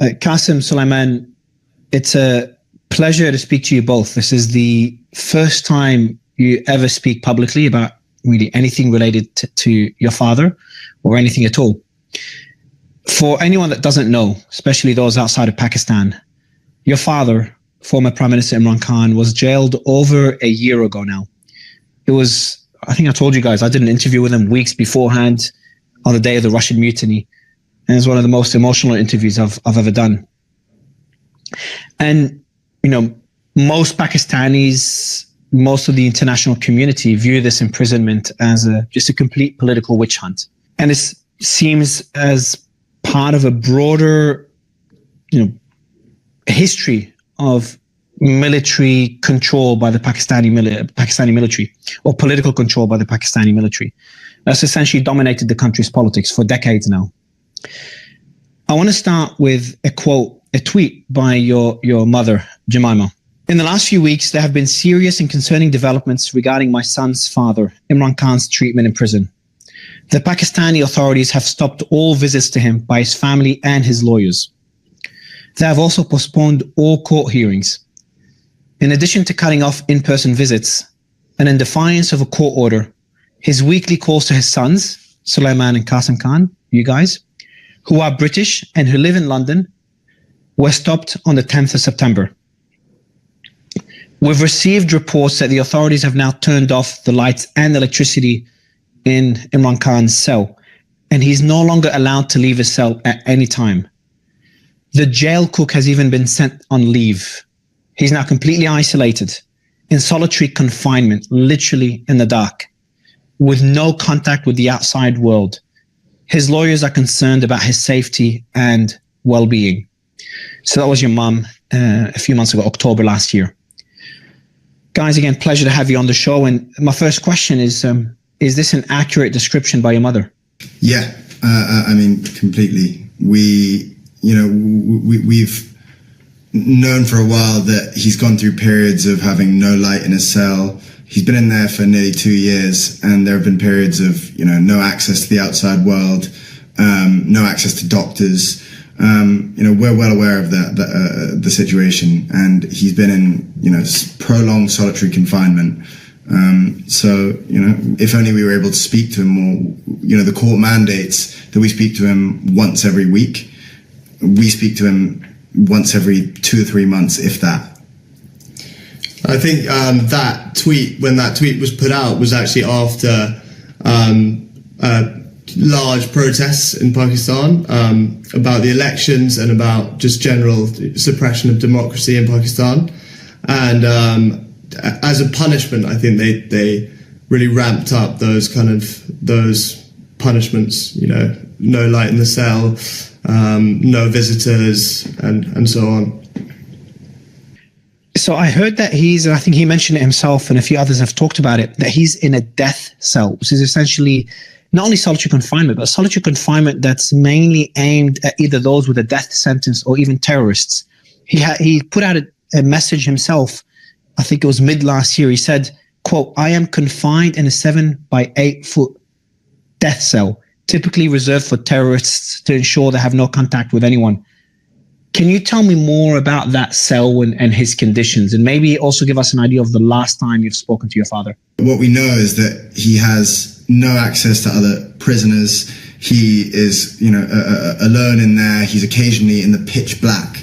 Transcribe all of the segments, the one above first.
Qasim, Sulaiman, it's a pleasure to speak to you both. This is the first time you ever speak publicly about really anything related to your father or anything at all. For anyone that doesn't know, especially those outside of Pakistan, your father, former Prime Minister Imran Khan, was jailed over a year ago now. It was, I think I told you guys, I did an interview with him weeks beforehand on the day of the Russian mutiny. And it's one of the most emotional interviews I've ever done. And, you know, most Pakistanis, most of the international community view this imprisonment as just a complete political witch hunt. And it seems as part of a broader, history of military control by the Pakistani military, or political control by the Pakistani military. That's essentially dominated the country's politics for decades now. I want to start with a tweet by your mother, Jemima. In the last few weeks, there have been serious and concerning developments regarding my son's father, Imran Khan's treatment in prison. The Pakistani authorities have stopped all visits to him by his family and his lawyers. They have also postponed all court hearings. In addition to cutting off in-person visits, and in defiance of a court order, his weekly calls to his sons, Sulaiman and Qasim Khan, you guys, who are British and who live in London, were stopped on the 10th of September. We've received reports that the authorities have now turned off the lights and electricity in Imran Khan's cell, and he's no longer allowed to leave his cell at any time. The jail cook has even been sent on leave. He's now completely isolated, in solitary confinement, literally in the dark, with no contact with the outside world. His lawyers are concerned about his safety and well-being. So that was your mum a few months ago, October last year. Guys, again, pleasure to have you on the show. And my first question is this an accurate description by your mother? Yeah, I mean, completely. We've known for a while that he's gone through periods of having no light in his cell. He's been in there for nearly 2 years, and there have been periods of, no access to the outside world, no access to doctors. We're well aware of the situation, and he's been in, prolonged solitary confinement. If only we were able to speak to him more. The court mandates that we speak to him once every week. We speak to him once every 2 or 3 months, if that. I think when that tweet was put out, was actually after large protests in Pakistan about the elections and about just general suppression of democracy in Pakistan. And as a punishment, I think they really ramped up those punishments, no light in the cell, no visitors, and so on. So I heard that I think he mentioned it himself, and a few others have talked about it, that he's in a death cell, which is essentially not only solitary confinement, but solitary confinement that's mainly aimed at either those with a death sentence or even terrorists. He put out a message himself, I think it was mid last year. He said, quote, "I am confined in a 7 by 8 foot death cell, typically reserved for terrorists to ensure they have no contact with anyone." Can you tell me more about that cell and his conditions, and maybe also give us an idea of the last time you've spoken to your father? What we know is that he has no access to other prisoners. He is, alone in there. He's occasionally in the pitch black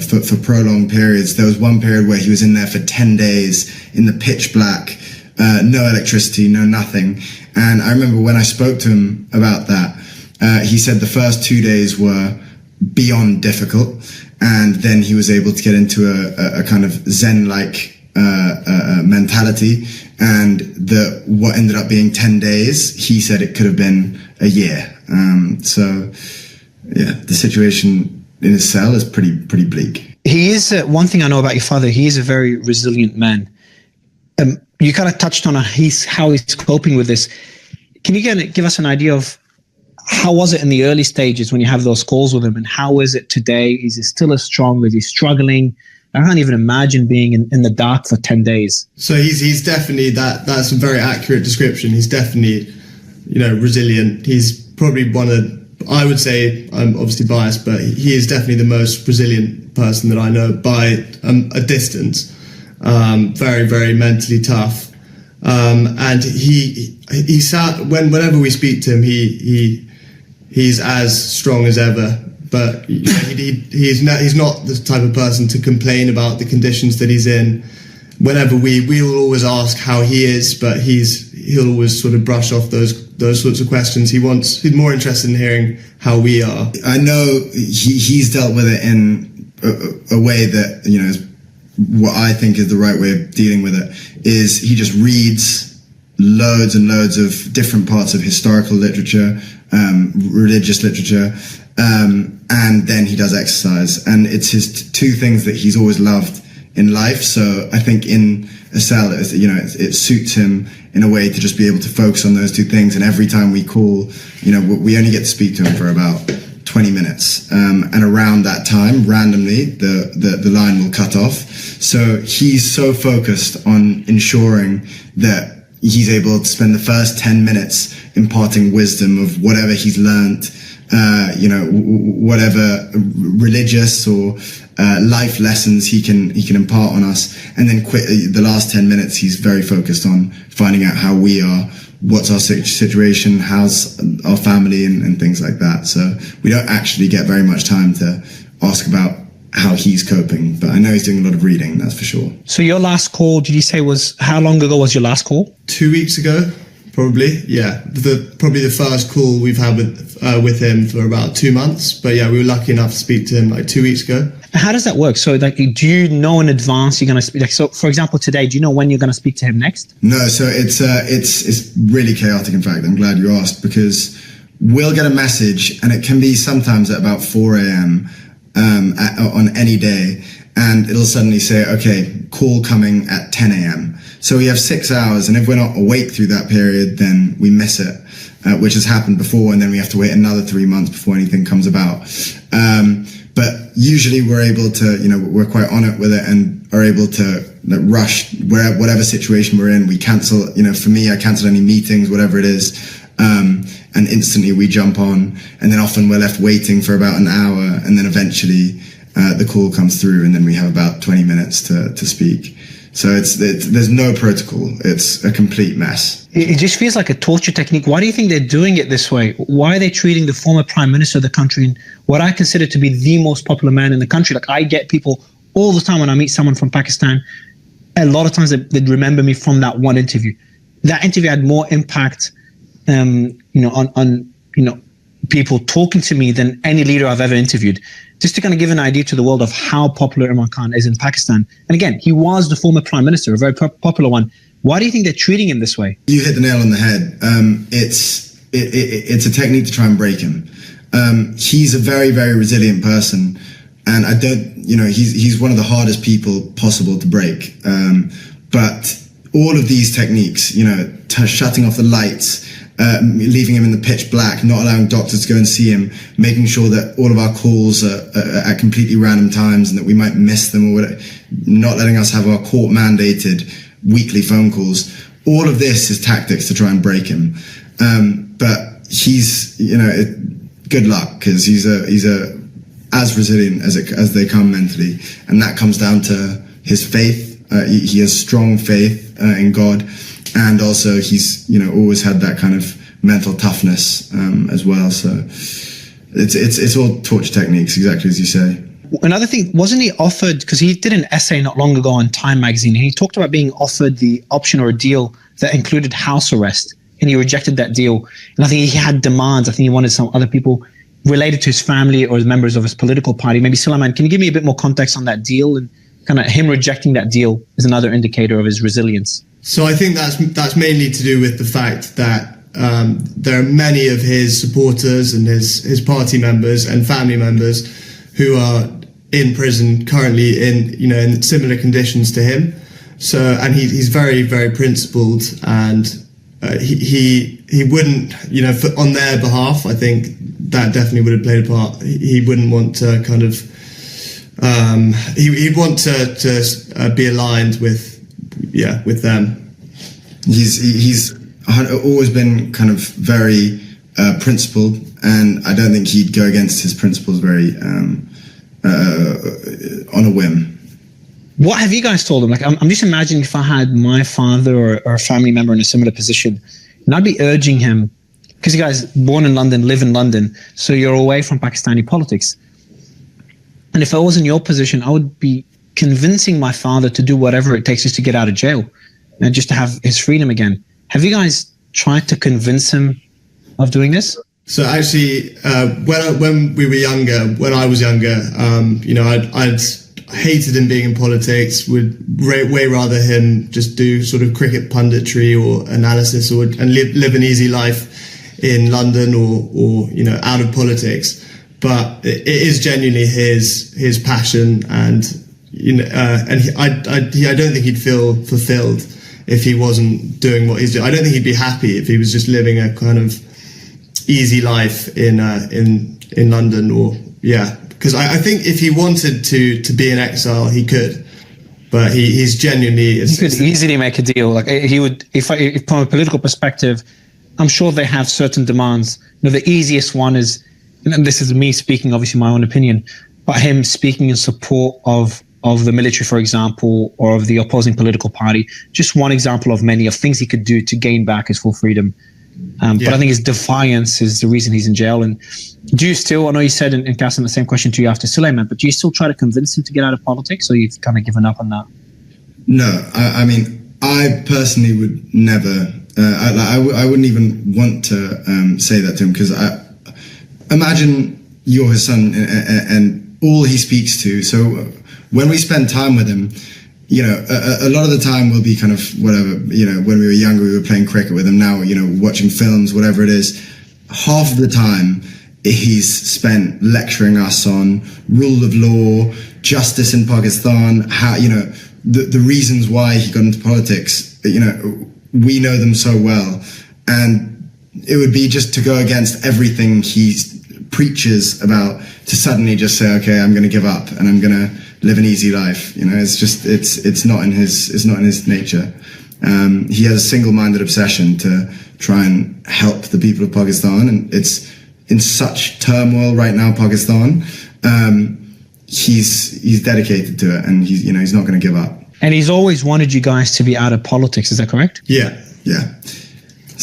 for prolonged periods. There was one period where he was in there for 10 days in the pitch black, no electricity, no nothing. And I remember when I spoke to him about that, he said the first 2 days were beyond difficult, and then he was able to get into a kind of Zen-like mentality, and what ended up being 10 days, he said it could have been a year. The situation in his cell is pretty bleak. He is, one thing I know about your father, he is a very resilient man. You kind of touched on how he's coping with this. Can you give us an idea of how was it in the early stages when you have those calls with him, and how is it today? Is he still as strong? Is he struggling? I can't even imagine being in the dark for 10 days. So he's definitely, that's a very accurate description. He's definitely, resilient. He's probably one I would say, I'm obviously biased, but he is definitely the most resilient person that I know by a distance. Very, very mentally tough. And he whenever we speak to him, he's as strong as ever. But he's not the type of person to complain about the conditions that he's in. Whenever we will always ask how he is, but he'll always sort of brush off those sorts of questions. He's more interested in hearing how we are. I know he's dealt with it in a way that, you know, is what I think is the right way of dealing with it. Is he just reads loads and loads of different parts of historical literature, religious literature, and then he does exercise. And it's his two things that he's always loved in life. So I think in a cell, it suits him in a way to just be able to focus on those two things. And every time we call, you know, we only get to speak to him for about 20 minutes. And around that time, randomly, the line will cut off. So he's so focused on ensuring that he's able to spend the first 10 minutes imparting wisdom of whatever he's learned, whatever religious or life lessons he can impart on us, and then the last 10 minutes he's very focused on finding out how we are, what's our situation, how's our family, and things like that. So we don't actually get very much time to ask about how he's coping, but I know he's doing a lot of reading, that's for sure. So your last call, did you say how long ago was your last call? 2 weeks ago, probably. Yeah, probably the first call we've had with him for about 2 months. But yeah, we were lucky enough to speak to him like 2 weeks ago. How does that work? So, like, do you know in advance you're going to speak? Like, so, for example, today, do you know when you're going to speak to him next? No, so it's really chaotic. In fact, I'm glad you asked, because we'll get a message, and it can be sometimes at about 4 a.m. On any day, and it'll suddenly say, okay, call coming at 10 a.m. So we have 6 hours, and if we're not awake through that period, then we miss it, which has happened before, and then we have to wait another 3 months before anything comes about. But usually we're able to, you know, we're quite on it with it and are able to rush whatever situation we're in. We cancel, you know, for me, I cancel any meetings, whatever it is, and instantly we jump on, and then often we're left waiting for about an hour, and then eventually the call comes through, and then we have about 20 minutes to speak. So there's no protocol. It's a complete mess. It just feels like a torture technique. Why do you think they're doing it this way? Why are they treating the former prime minister of the country, and what I consider to be the most popular man in the country? Like, I get people all the time when I meet someone from Pakistan, a lot of times they remember me from that one interview. That interview had more impact, on people talking to me than any leader I've ever interviewed. Just to kind of give an idea to the world of how popular Imran Khan is in Pakistan. And again, he was the former prime minister, a very popular one. Why do you think they're treating him this way? You hit the nail on the head. It's a technique to try and break him. He's a very, very resilient person. And he's one of the hardest people possible to break. But all of these techniques, shutting off the lights, leaving him in the pitch black, not allowing doctors to go and see him, making sure that all of our calls are at completely random times and that we might miss them, or whatever, not letting us have our court mandated weekly phone calls. All of this is tactics to try and break him. But he's, good luck, because he's as resilient as they come mentally, and that comes down to his faith. He has strong faith in God. And also he's, always had that kind of mental toughness as well. So it's all torture techniques, exactly as you say. Another thing, wasn't he offered, because he did an essay not long ago on Time magazine, and he talked about being offered the option or a deal that included house arrest, and he rejected that deal. And I think he had demands. I think he wanted some other people related to his family or members of his political party. Maybe Sulaiman, can you give me a bit more context on that deal? And kind of him rejecting that deal is another indicator of his resilience. So I think that's mainly to do with the fact that there are many of his supporters and his party members and family members who are in prison currently in similar conditions to him. So, and he's very, very principled, and he wouldn't, on their behalf, I think that definitely would have played a part. He wouldn't want to kind of, he'd want to be aligned with them. He's always been kind of very principled, and I don't think he'd go against his principles very on a whim. What have you guys told him? Like, I'm just imagining if I had my father or a family member in a similar position, and I'd be urging him, because you guys born in London, live in London, so you're away from Pakistani politics. And if I was in your position, I would be convincing my father to do whatever it takes just to get out of jail and just to have his freedom again. Have you guys tried to convince him of doing this? So actually, when we were younger, when I was younger, I'd hated him being in politics, would way rather him just do sort of cricket punditry or analysis and live an easy life in London or out of politics. But it is genuinely his passion, and I don't think he'd feel fulfilled if he wasn't doing what he's doing. I don't think he'd be happy if he was just living a kind of easy life in London, because I think if he wanted to be in exile, he could, but he's genuinely. He could easily make a deal. Like he would, if from a political perspective, I'm sure they have certain demands. The easiest one is, and this is me speaking, obviously my own opinion, but him speaking in support of the military, for example, or of the opposing political party. Just one example of many of things he could do to gain back his full freedom. But I think his defiance is the reason he's in jail. And do you still, I know you said in Qasim the same question to you after Suleiman, but do you still try to convince him to get out of politics, or you've kind of given up on that? No, I mean, I personally would never, I wouldn't even want to say that to him, because imagine you're his son and all he speaks to. So when we spend time with him, a lot of the time we'll be kind of whatever, when we were younger, we were playing cricket with him. Now, watching films, whatever it is, half of the time he's spent lecturing us on rule of law, justice in Pakistan, how, the reasons why he got into politics, we know them so well. And it would be just to go against everything he preaches about, to suddenly just say, okay, I'm going to give up and I'm going to live an easy life. It's just, it's not in his nature. He has a single-minded obsession to try and help the people of Pakistan, and it's in such turmoil right now, Pakistan. He's dedicated to it, and he's not going to give up. And he's always wanted you guys to be out of politics. Is that correct? Yeah.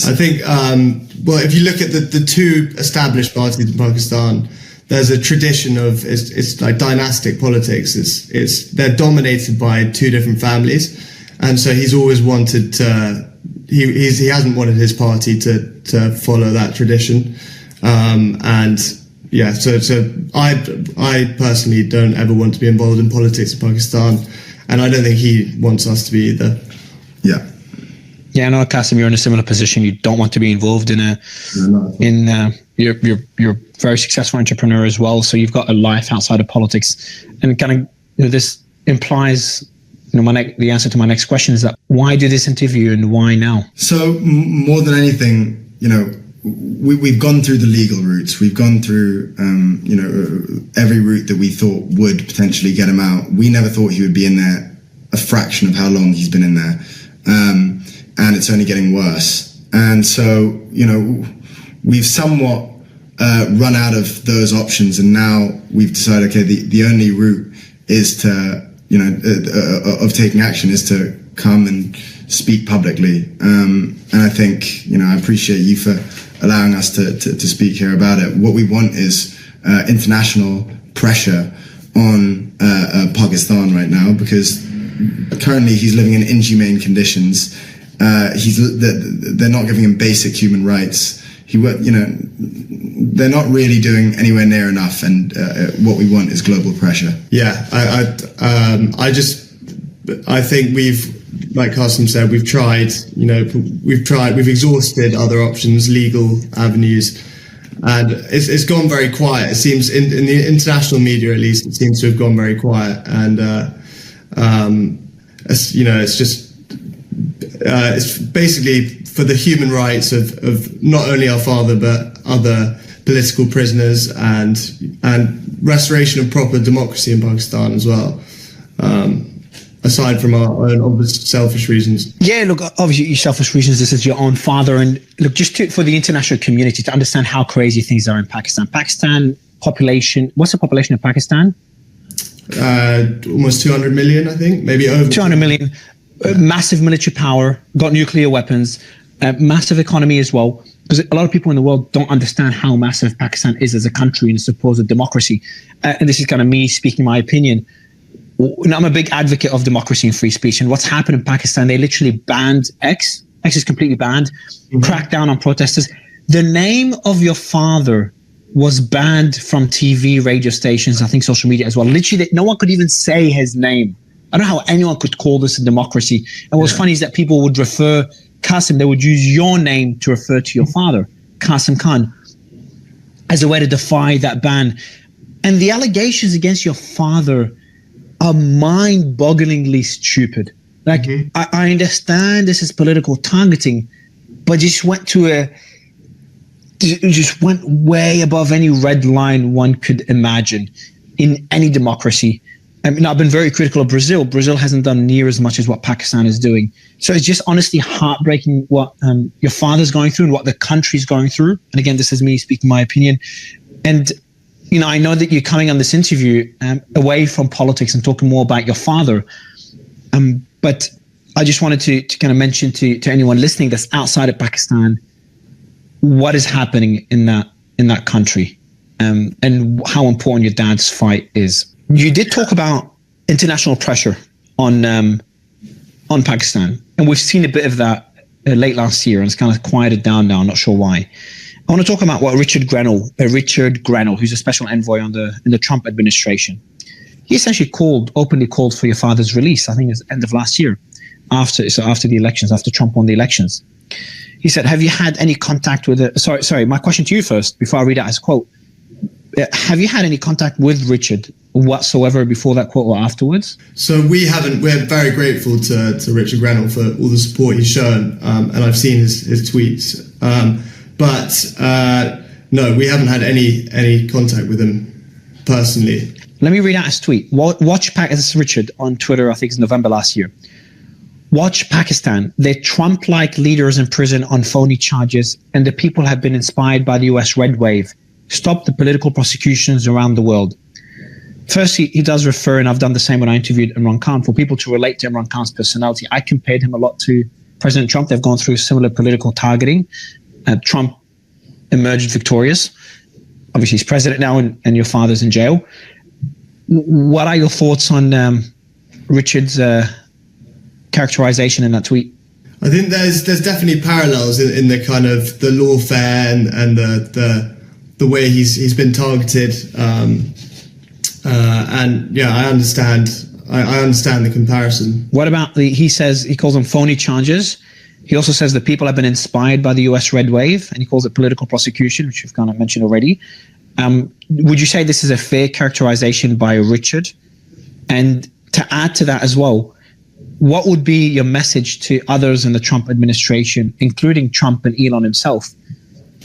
I think, if you look at the two established parties in Pakistan, there's a tradition of it's like dynastic politics. They're dominated by two different families, and so he's always wanted to. He hasn't wanted his party to follow that tradition, So I personally don't ever want to be involved in politics in Pakistan, and I don't think he wants us to be either. Yeah. Yeah, I know, Qasim, you're in a similar position. You don't want to be involved you're a very successful entrepreneur as well. So you've got a life outside of politics, and kind of, this implies, the answer to my next question is that why do this interview and why now? So more than anything, we've gone through the legal routes. We've gone through, every route that we thought would potentially get him out. We never thought he would be in there a fraction of how long he's been in there. And it's only getting worse. And so, we've somewhat run out of those options, and now we've decided, okay, the only route is to, of taking action is to come and speak publicly. And I think, I appreciate you for allowing us to speak here about it. What we want is international pressure on Pakistan right now, because currently he's living in inhumane conditions. They're not giving him basic human rights. They're not really doing anywhere near enough, and what we want is global pressure. Yeah, I think we've, like Qasim said, we've tried. We've exhausted other options, legal avenues, and it's gone very quiet. It seems in the international media, at least, it seems to have gone very quiet, and it's just. It's basically for the human rights of not only our father but other political prisoners, and restoration of proper democracy in Pakistan as well. aside from our own obvious selfish reasons? Yeah, look, obviously your selfish reasons. This is your own father, and look, just for the international community to understand how crazy things are in Pakistan. Pakistan population. What's the population of Pakistan? Almost 200 million, I think, maybe over 200 million. Massive military power, got nuclear weapons, massive economy as well. Because a lot of people in the world don't understand how massive Pakistan is as a country and a supposed democracy. And this is kind of me speaking my opinion. I'm a big advocate of democracy and free speech. And what's happened in Pakistan, they literally banned X. X is completely banned, cracked down on protesters. The name of your father was banned from TV, radio stations, I think social media as well. Literally, no one could even say his name. I don't know how anyone could call this a democracy. And what's funny is that people would refer Qasim, they would use your name to refer to your father, Qasim Khan, as a way to defy that ban. And the allegations against your father are mind-bogglingly stupid. Like, I understand this is political targeting, but just went way above any red line one could imagine in any democracy. I mean, I've been very critical of Brazil. Brazil hasn't done near as much as what Pakistan is doing. So it's just honestly heartbreaking what your father's going through and what the country's going through. And again, this is me speaking my opinion. And, you know, I know that you're coming on this interview away from politics and talking more about your father. But I just wanted to kind of mention to anyone listening that's outside of Pakistan, what is happening in that country and how important your dad's fight is. You did talk about international pressure on Pakistan, and we've seen a bit of that late last year, and it's kind of quieted down now. I'm not sure why. I want to talk about what Richard Grenell, who's a special envoy in the Trump administration, he essentially openly called for your father's release. I think it was the end of last year, after the elections, after Trump won the elections. He said, "Have you had any contact with it?" Sorry. My question to you first, before I read out his quote. Have you had any contact with Richard whatsoever before that quote or afterwards? So we haven't. We're very grateful to Richard Grenell for all the support he's shown, and I've seen his tweets. But no, we haven't had any contact with him personally. Let me read out his tweet. Watch This is Richard on Twitter. I think it's November last year. Watch Pakistan. Their Trump-like leaders in prison on phony charges, and the people have been inspired by the US red wave. Stop the political prosecutions around the world. First, he does refer, and I've done the same when I interviewed Imran Khan, for people to relate to Imran Khan's personality. I compared him a lot to President Trump. They've gone through similar political targeting. Trump emerged victorious. Obviously, he's president now, and your father's in jail. What are your thoughts on Richard's characterization in that tweet? I think there's definitely parallels in the kind of the lawfare and the way he's been targeted, and yeah, I understand the comparison. What about he calls them phony charges. He also says that people have been inspired by the US red wave, and he calls it political prosecution, which you've kind of mentioned already. Would you say this is a fair characterization by Richard? And to add to that as well, what would be your message to others in the Trump administration, including Trump and Elon himself,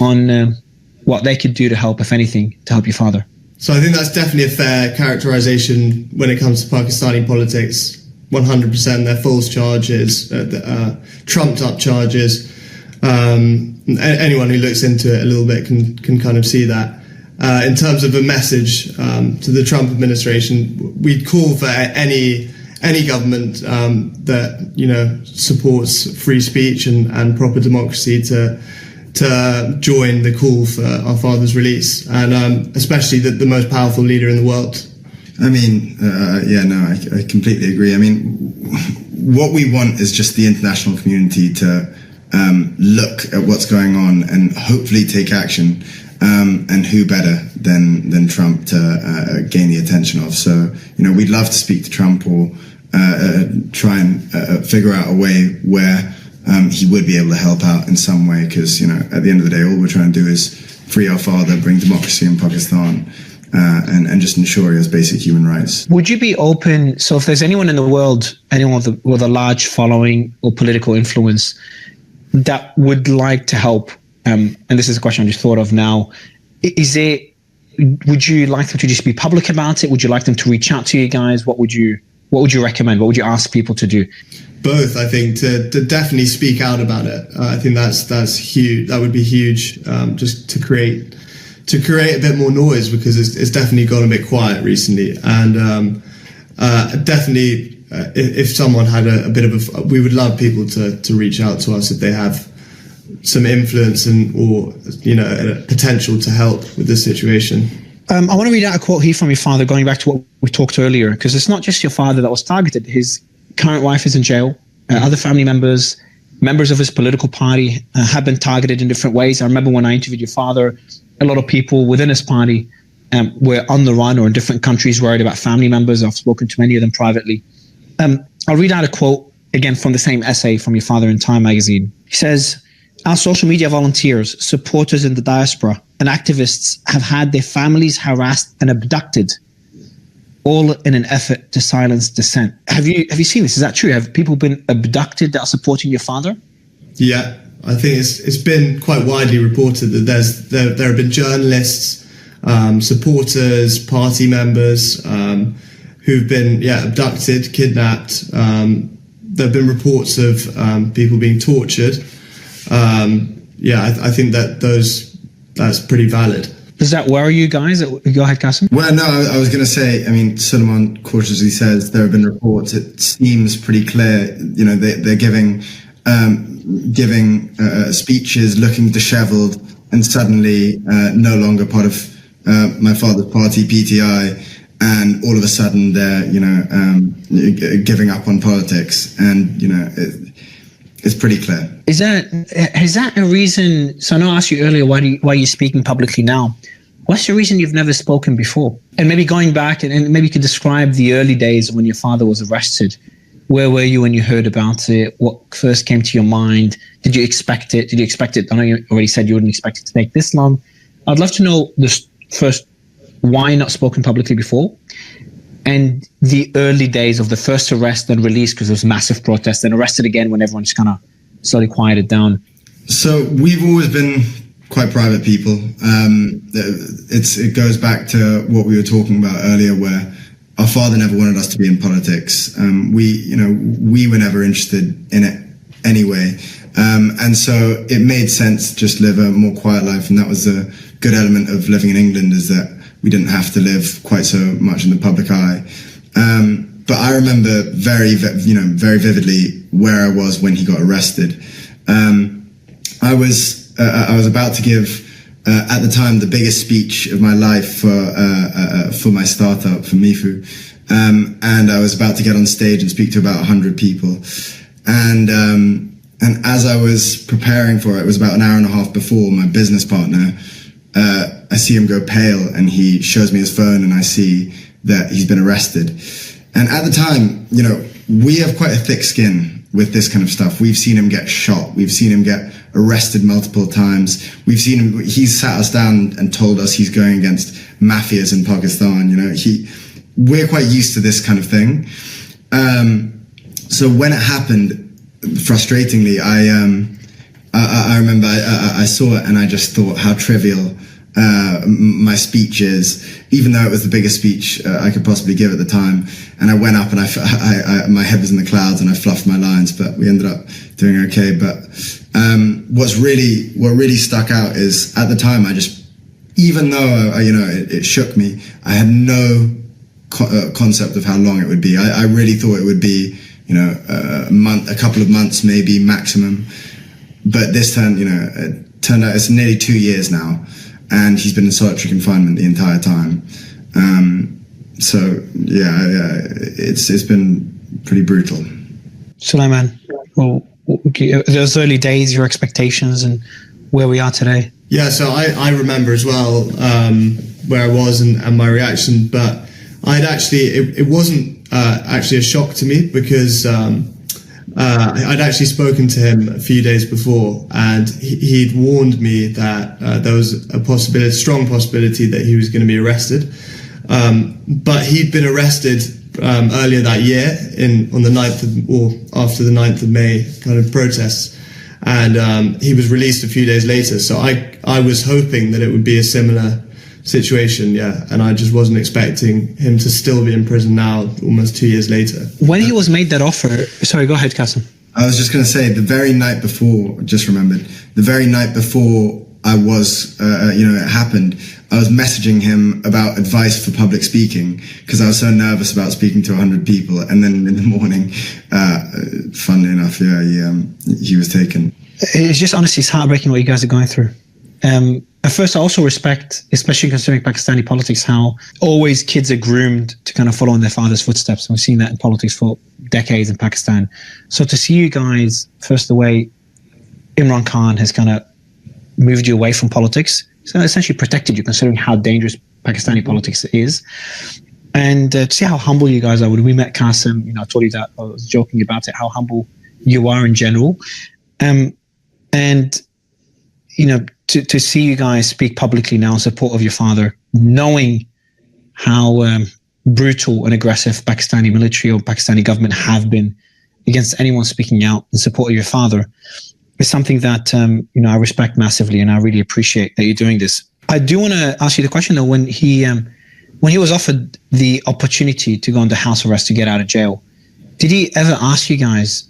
on what they could do to help, if anything, to help your father? So I think that's definitely a fair characterization when it comes to Pakistani politics. 100%, they're false charges, trumped up charges. Anyone who looks into it a little bit can kind of see that. In terms of a message to the Trump administration, we'd call for any government that supports free speech and proper democracy to join the call for our father's release, and especially the most powerful leader in the world. I mean, I completely agree. I mean, what we want is just the international community to look at what's going on and hopefully take action. And who better than Trump to gain the attention of? So, we'd love to speak to Trump or try and figure out a way where he would be able to help out in some way, because at the end of the day, all we're trying to do is free our father, bring democracy in Pakistan, and just ensure he has basic human rights. Would you be open? So, if there's anyone in the world, anyone with a large following or political influence that would like to help, and this is a question I just thought of now, would you like them to just be public about it? Would you like them to reach out to you guys? What would you What would you recommend? What would you ask people to do? Both, I think, to definitely speak out about it. I think that's huge. That would be huge, just to create a bit more noise, because it's definitely gone a bit quiet recently. And definitely, if someone had a bit of we would love people to reach out to us if they have some influence or a potential to help with this situation. I want to read out a quote here from your father, going back to what we talked earlier, because it's not just your father that was targeted. His current wife is in jail. Other family members of his political party have been targeted in different ways. I remember when I interviewed your father, a lot of people within his party were on the run or in different countries worried about family members. I've spoken to many of them privately. I'll read out a quote again from the same essay from your father in Time magazine. He says, "Our social media volunteers, supporters in the diaspora, and activists have had their families harassed and abducted, all in an effort to silence dissent." Have you seen this? Is that true? Have people been abducted that are supporting your father? Yeah, I think it's been quite widely reported that there have been journalists, supporters, party members who've been abducted, kidnapped. There have been reports of people being tortured. I think that's pretty valid. Does that worry you guys? Go ahead, Qasim. Well, no, I was going to say, I mean, Suleiman cautiously says there have been reports. It seems pretty clear, they're giving speeches looking disheveled and suddenly no longer part of my father's party, PTI, and all of a sudden they're, giving up on politics, and, it's pretty clear. Is that a reason? So I know I asked you earlier, why are you speaking publicly now? What's the reason you've never spoken before? And maybe going back and maybe you could describe the early days when your father was arrested. Where were you when you heard about it? What first came to your mind? Did you expect it? I know you already said you wouldn't expect it to take this long. I'd love to know this first, why not spoken publicly before? And the early days of the first arrest and release, because there was massive protests, and arrested again when everyone just kind of slowly quieted down. So we've always been quite private people. It goes back to what we were talking about earlier, where our father never wanted us to be in politics. We were never interested in it anyway. And so it made sense to just live a more quiet life. And that was a good element of living in England, is that we didn't have to live quite so much in the public eye. But I remember very vividly where I was when he got arrested. I was about to give, at the time, the biggest speech of my life for my startup, for Mifu. And I was about to get on stage and speak to about 100 people. And as I was preparing for it, it was about an hour and a half before, my business partner, I see him go pale, and he shows me his phone, and I see that he's been arrested. And at the time, we have quite a thick skin with this kind of stuff. We've seen him get shot. We've seen him get arrested multiple times. We've seen him, he's sat us down and told us he's going against mafias in Pakistan. We're quite used to this kind of thing. So when it happened, frustratingly, I remember I saw it, and I just thought how trivial my speech is, even though it was the biggest speech I could possibly give at the time. And I went up, and I my head was in the clouds, and I fluffed my lines, but we ended up doing okay. But what really stuck out is, at the time, even though it shook me, I had no concept of how long it would be. I really thought it would be a couple of months maybe maximum. But this time, it turned out it's nearly 2 years now, and he's been in solitary confinement the entire time. It's been pretty brutal. Suleiman, well, those early days, your expectations, and where we are today. Yeah, so I remember as well where I was and my reaction, but it wasn't actually a shock to me, because I'd actually spoken to him a few days before, and he'd warned me that there was a strong possibility that he was going to be arrested. But he'd been arrested earlier that year on the 9th or after the 9th of May kind of protests, and he was released a few days later. So I was hoping that it would be a similar situation, yeah. And I just wasn't expecting him to still be in prison now, almost 2 years later. When he was made that offer, sorry, go ahead, Kasim. I was just going to say, the very night before, just remembered, the very night before it happened, I was messaging him about advice for public speaking because I was so nervous about speaking to 100 people. And then in the morning, funnily enough, he was taken. It's just honestly, it's heartbreaking what you guys are going through. At first, I also respect, especially considering Pakistani politics, how always kids are groomed to kind of follow in their father's footsteps. And we've seen that in politics for decades in Pakistan. So to see you guys, first, the way Imran Khan has kind of moved you away from politics, so essentially protected you, considering how dangerous Pakistani politics is. And to see how humble you guys are. When we met Kasim, I told you that, I was joking about it, how humble you are in general. To see you guys speak publicly now in support of your father, knowing how brutal and aggressive Pakistani military or Pakistani government have been against anyone speaking out in support of your father, is something that I respect massively, and I really appreciate that you're doing this. I do want to ask you the question though. When he was offered the opportunity to go under house arrest to get out of jail, did he ever ask you guys?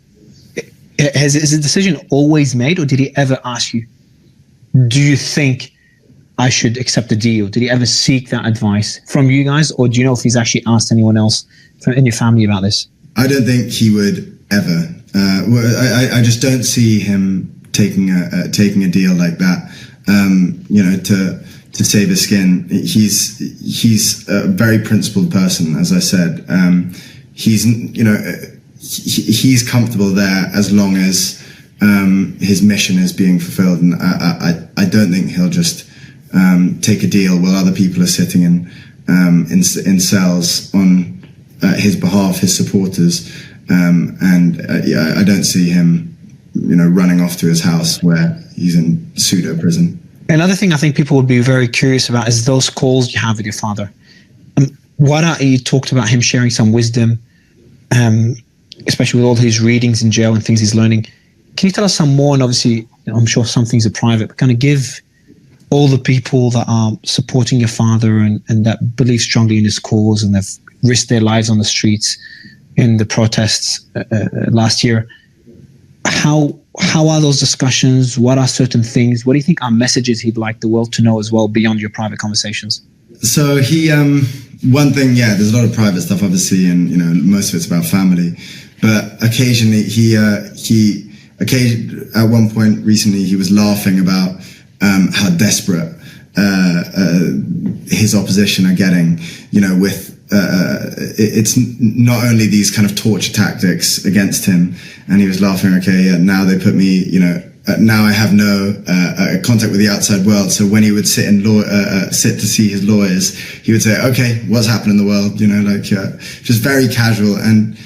Is the decision always made, or did he ever ask you, do you think I should accept the deal? Did he ever seek that advice from you guys, or do you know if he's actually asked anyone else in your family about this? I don't think he would ever. I just don't see him taking a deal like that. To save his skin. He's a very principled person, as I said. He's comfortable there as long as his mission is being fulfilled, and I don't think he'll just take a deal while other people are sitting in cells on his behalf, his supporters, I don't see him, running off to his house where he's in pseudo prison. Another thing I think people would be very curious about is those calls you have with your father. Why don't you talked about him sharing some wisdom, especially with all his readings in jail and things he's learning. Can you tell us some more? And obviously, I'm sure some things are private, but kind of give all the people that are supporting your father and that believe strongly in his cause and have risked their lives on the streets in the protests last year. How are those discussions? What are certain things? What do you think are messages he'd like the world to know as well beyond your private conversations? So he, one thing, there's a lot of private stuff, obviously, and most of it's about family. But occasionally, he at one point recently, he was laughing about how desperate his opposition are getting. With it's not only these kind of torture tactics against him, and he was laughing. Now they put me, now I have no contact with the outside world. So when he would sit to see his lawyers, he would say, "Okay, what's happened in the world?" Just very casual, and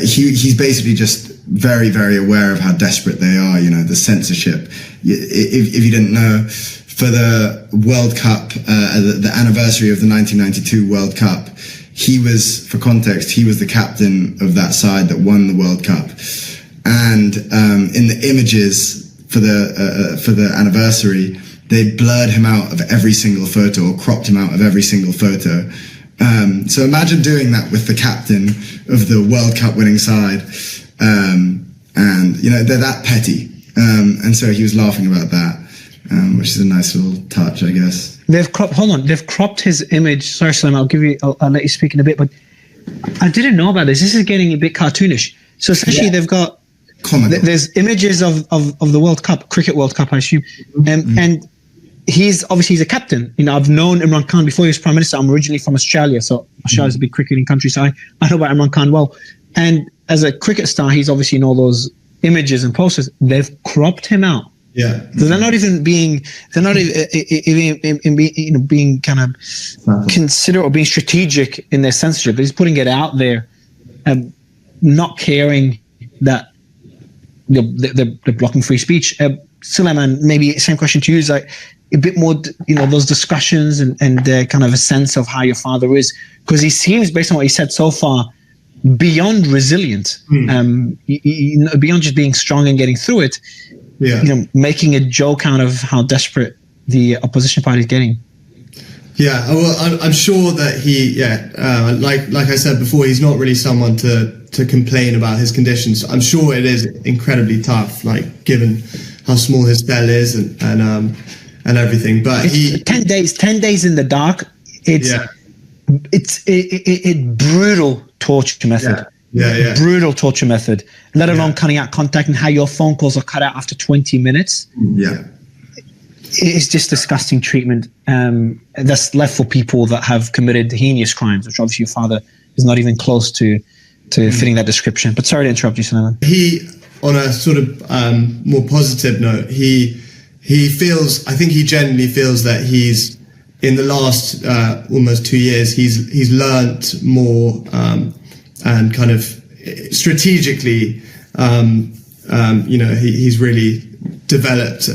he's basically just very, very aware of how desperate they are. The censorship. If you didn't know, for the World Cup, the anniversary of the 1992 World Cup, he was, for context, he was the captain of that side that won the World Cup. And in the images for the anniversary, they blurred him out of every single photo or cropped him out of every single photo. So imagine doing that with the captain of the World Cup winning side. They're that petty. And so he was laughing about that, which is a nice little touch, I guess. They've cropped his image. Sorry, Salim, I'll let you speak in a bit, but I didn't know about this. This is getting a bit cartoonish. So essentially they've got, there's images of the World Cup, Cricket World Cup, I assume. And he's a captain. I've known Imran Khan before he was Prime Minister. I'm originally from Australia, so Australia's a big cricketing country, so I know about Imran Khan well. And as a cricket star, he's obviously in all those images and posters. They've cropped him out. Yeah. So they're not even being kind of considerate or being strategic in their censorship. They're just putting it out there and not caring that they're blocking free speech. Suleiman, maybe same question to you, is like a bit more, those discussions and kind of a sense of how your father is, because he seems, based on what he said so far, beyond resilient, beyond just being strong and getting through it. Yeah. Making a joke out of how desperate the opposition party is getting. Yeah, well, I'm sure that like I said before, he's not really someone to complain about his conditions. I'm sure it is incredibly tough, like given how small his cell is and everything. But it's 10 days in the dark. It's brutal torture method. Yeah. Brutal torture method. Let alone cutting out contact and how your phone calls are cut out after 20 minutes. Yeah. It's just disgusting treatment that's left for people that have committed heinous crimes, which obviously your father is not even close to fitting that description. But sorry to interrupt you, Sulaiman. He, on a sort of more positive note, he feels, I think he genuinely feels that he's, in the last almost 2 years, he's learnt more and kind of strategically, he's really developed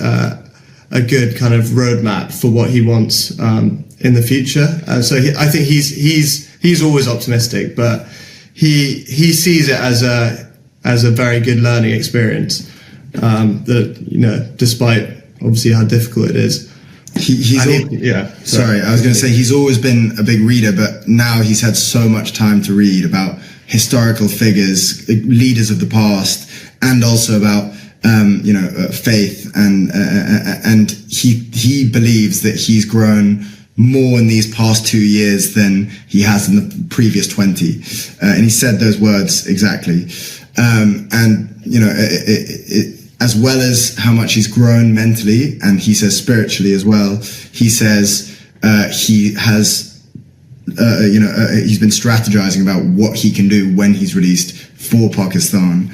a good kind of roadmap for what he wants in the future. So I think he's always optimistic, but he sees it as a very good learning experience. That despite obviously how difficult it is. Sorry, I was going to say he's always been a big reader, but now he's had so much time to read about historical figures, leaders of the past, and also about faith, and he believes that he's grown more in these past 2 years than he has in the previous 20, and he said those words exactly. As well as how much he's grown mentally, and he says spiritually as well, he says he has he's been strategizing about what he can do when he's released for Pakistan.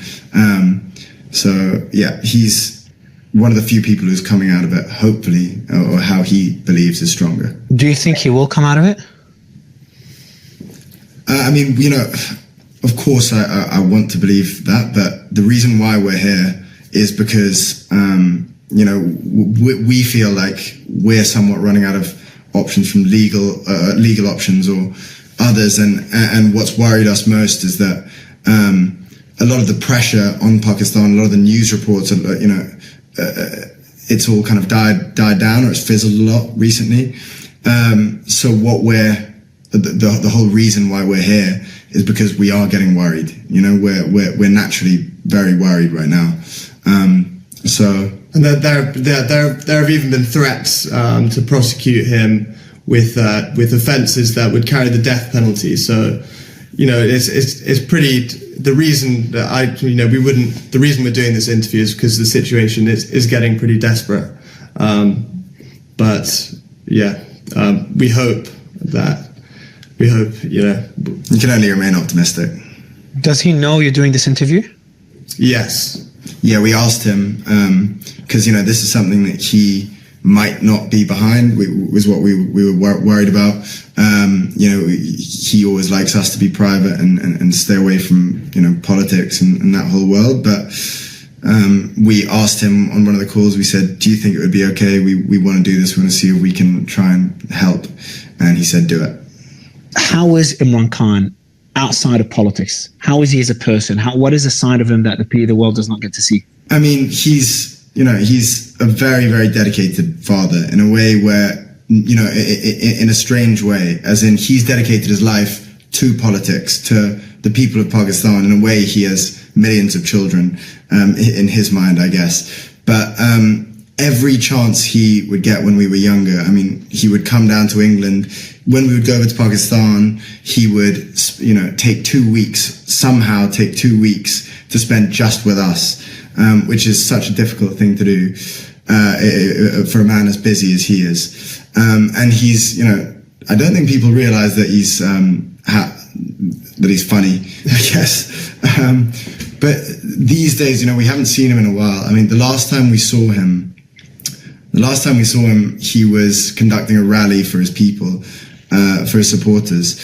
He's one of the few people who's coming out of it, hopefully, or how he believes is stronger. Do you think he will come out of it? Of course I want to believe that, but the reason why we're here is because, we feel like we're somewhat running out of options from legal options or others. And what's worried us most is that, a lot of the pressure on Pakistan, a lot of the news reports, it's all kind of died down, or it's fizzled a lot recently. So the whole reason why we're here is because we are getting worried. We're naturally very worried right now. And there have even been threats to prosecute him with offences that would carry the death penalty. So, it's pretty. The reason that the reason we're doing this interview is because the situation is getting pretty desperate. We hope. You can only remain optimistic. Does he know you're doing this interview? Yes. Yeah, we asked him because this is something that he might not be behind. Was what we were worried about. He always likes us to be private and stay away from politics and that whole world. But we asked him on one of the calls. We said, "Do you think it would be okay? We want to do this. We want to see if we can try and help." And he said, "Do it." How is Imran Khan outside of politics? How is he as a person? What is a side of him that the world does not get to see? I mean, he's a very, very dedicated father in a way where, in a strange way, as in he's dedicated his life to politics, to the people of Pakistan. In a way, he has millions of children in his mind, I guess. But every chance he would get when we were younger, he would come down to England. When we would go over to Pakistan, he would, take 2 weeks to spend just with us, which is such a difficult thing to do for a man as busy as he is. And he's, I don't think people realize that he's funny, I guess. But these days, we haven't seen him in a while. The last time we saw him, he was conducting a rally for his people, for his supporters,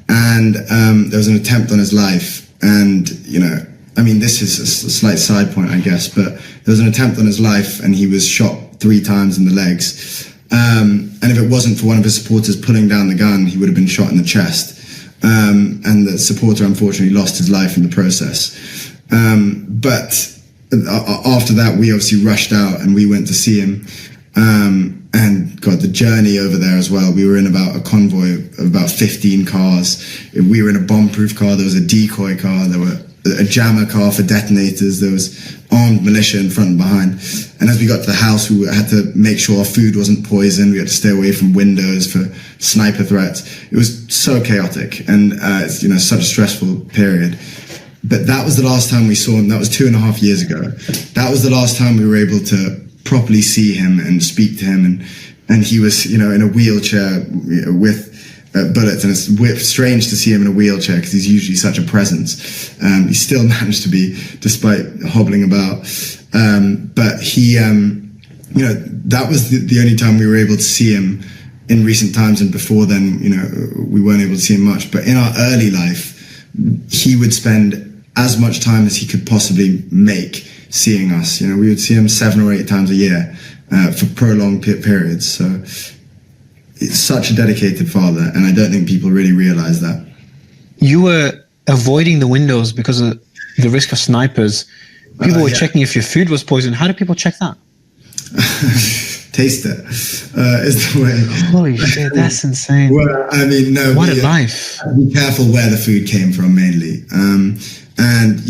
and there was an attempt on his life. And this is a slight side point, I guess, but there was an attempt on his life, and he was shot 3 times in the legs. And if it wasn't for one of his supporters pulling down the gun, he would have been shot in the chest. And the supporter unfortunately lost his life in the process. But after that, we obviously rushed out and we went to see him. and God, the journey over there as well. We were in about a convoy of about 15 cars. We were in a bomb-proof car. There was a decoy car. There were a jammer car for detonators. There was armed militia in front and behind. And as we got to the house, we had to make sure our food wasn't poisoned. We had to stay away from windows for sniper threats. It was so chaotic, and it's, such a stressful period. But that was the last time we saw him. That was 2.5 years ago. That was the last time we were able to properly see him and speak to him. And he was, in a wheelchair with bullets, and it's strange to see him in a wheelchair because he's usually such a presence. He still managed to be, despite hobbling about. But he, that was the only time we were able to see him in recent times, and before then, we weren't able to see him much. But in our early life, he would spend as much time as he could possibly make seeing us. We would see him 7 or 8 times a year for prolonged periods. So it's such a dedicated father, and I don't think people really realize that. You were avoiding the windows because of the risk of snipers. People were checking if your food was poisoned. How do people check that? Taste it is the way. Holy shit, that's insane. Well, no. What a life. Be careful where the food came from, mainly. And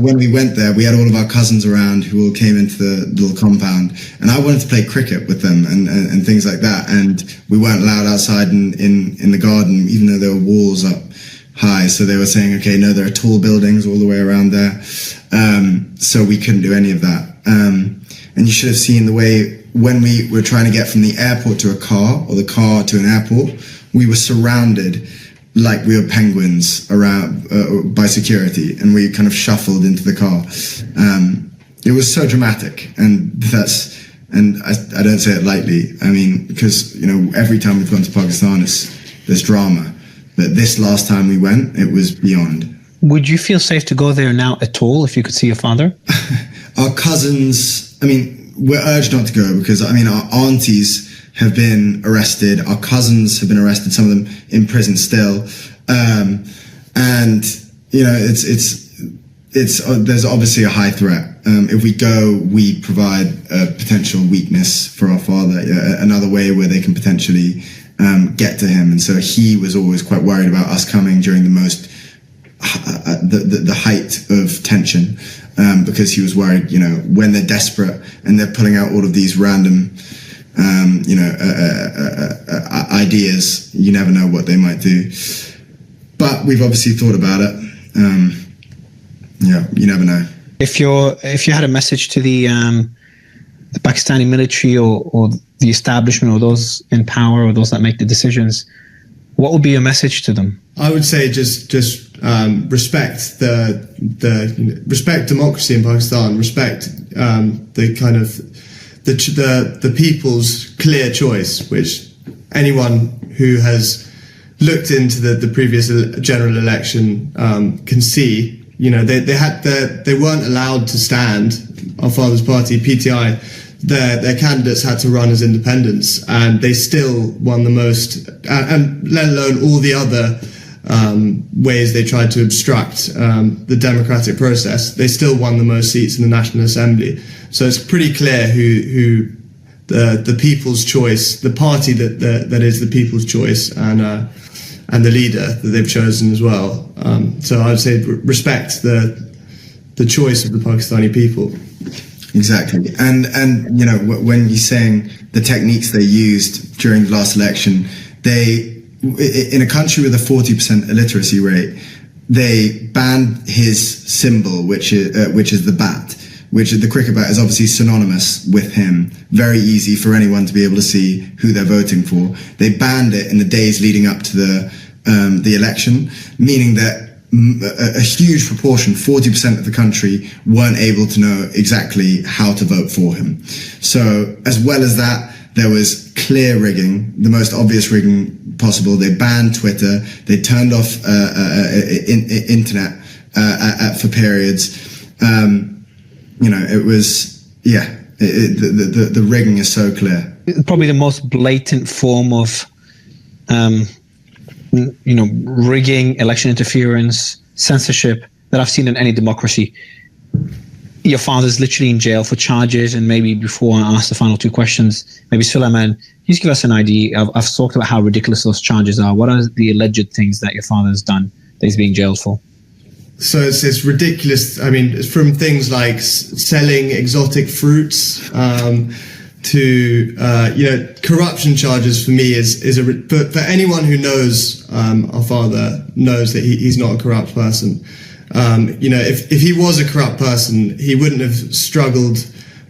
when we went there, we had all of our cousins around who all came into the little compound, and I wanted to play cricket with them and things like that. And we weren't allowed outside in the garden, even though there were walls up high. So they were saying, okay, no, there are tall buildings all the way around there. So we couldn't do any of that. And you should have seen the way when we were trying to get from the airport to a car, or the car to an airport, we were surrounded like we were penguins around by security, and we kind of shuffled into the car. It was so dramatic, and I don't say it lightly. Because every time we've gone to Pakistan, there's drama, but this last time we went, it was beyond. Would you feel safe to go there now at all if you could see your father? Our cousins, we're urged not to go because, our aunties have been arrested. Our cousins have been arrested, some of them in prison still. There's obviously a high threat. If we go, we provide a potential weakness for our father, another way where they can potentially get to him. And so he was always quite worried about us coming during the height of tension, because he was worried, when they're desperate and they're pulling out all of these random ideas, you never know what they might do. But we've obviously thought about it. You never know. If you had a message to the Pakistani military or the establishment, or those in power, or those that make the decisions, what would be your message to them? I would say just respect respect democracy in Pakistan, respect the kind of the people's clear choice, which anyone who has looked into the previous general election can see. They weren't allowed to stand. Our father's party, PTI, their candidates had to run as independents, and they still won the most, and let alone all the other ways they tried to obstruct the democratic process. They still won the most seats in the National Assembly. So it's pretty clear who the people's choice, the party that is the people's choice, and the leader that they've chosen as well. So I would say respect the choice of the Pakistani people. Exactly. And when you're saying the techniques they used during the last election, in a country with a 40% illiteracy rate, they banned his symbol, which is the bat, which the cricket bat is obviously synonymous with him. Very easy for anyone to be able to see who they're voting for. They banned it in the days leading up to the election, meaning that a huge proportion, 40% of the country, weren't able to know exactly how to vote for him. So as well as that, there was clear rigging, the most obvious rigging possible. They banned Twitter. They turned off internet for periods. It was, the rigging is so clear. Probably the most blatant form of rigging, election interference, censorship that I've seen in any democracy. your father's literally in jail for charges. And maybe before I ask the final two questions, maybe Sulaiman, just give us an idea. I've talked about how ridiculous those charges are. What are the alleged things that your father has done that he's being jailed for? So it's ridiculous. I mean, it's from things like selling exotic fruits to corruption charges. For me, but for anyone who knows our father knows that he's not a corrupt person. If he was a corrupt person, he wouldn't have struggled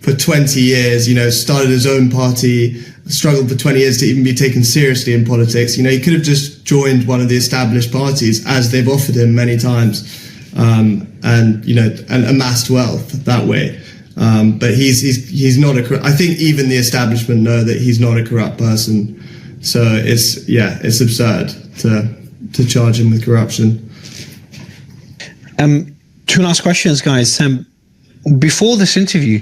for 20 years. Started his own party, struggled for 20 years to even be taken seriously in politics. He could have just joined one of the established parties, as they've offered him many times. And amassed wealth that way. But he's not I think even the establishment know that he's not a corrupt person. So it's absurd to charge him with corruption. Two last questions, guys. Before this interview,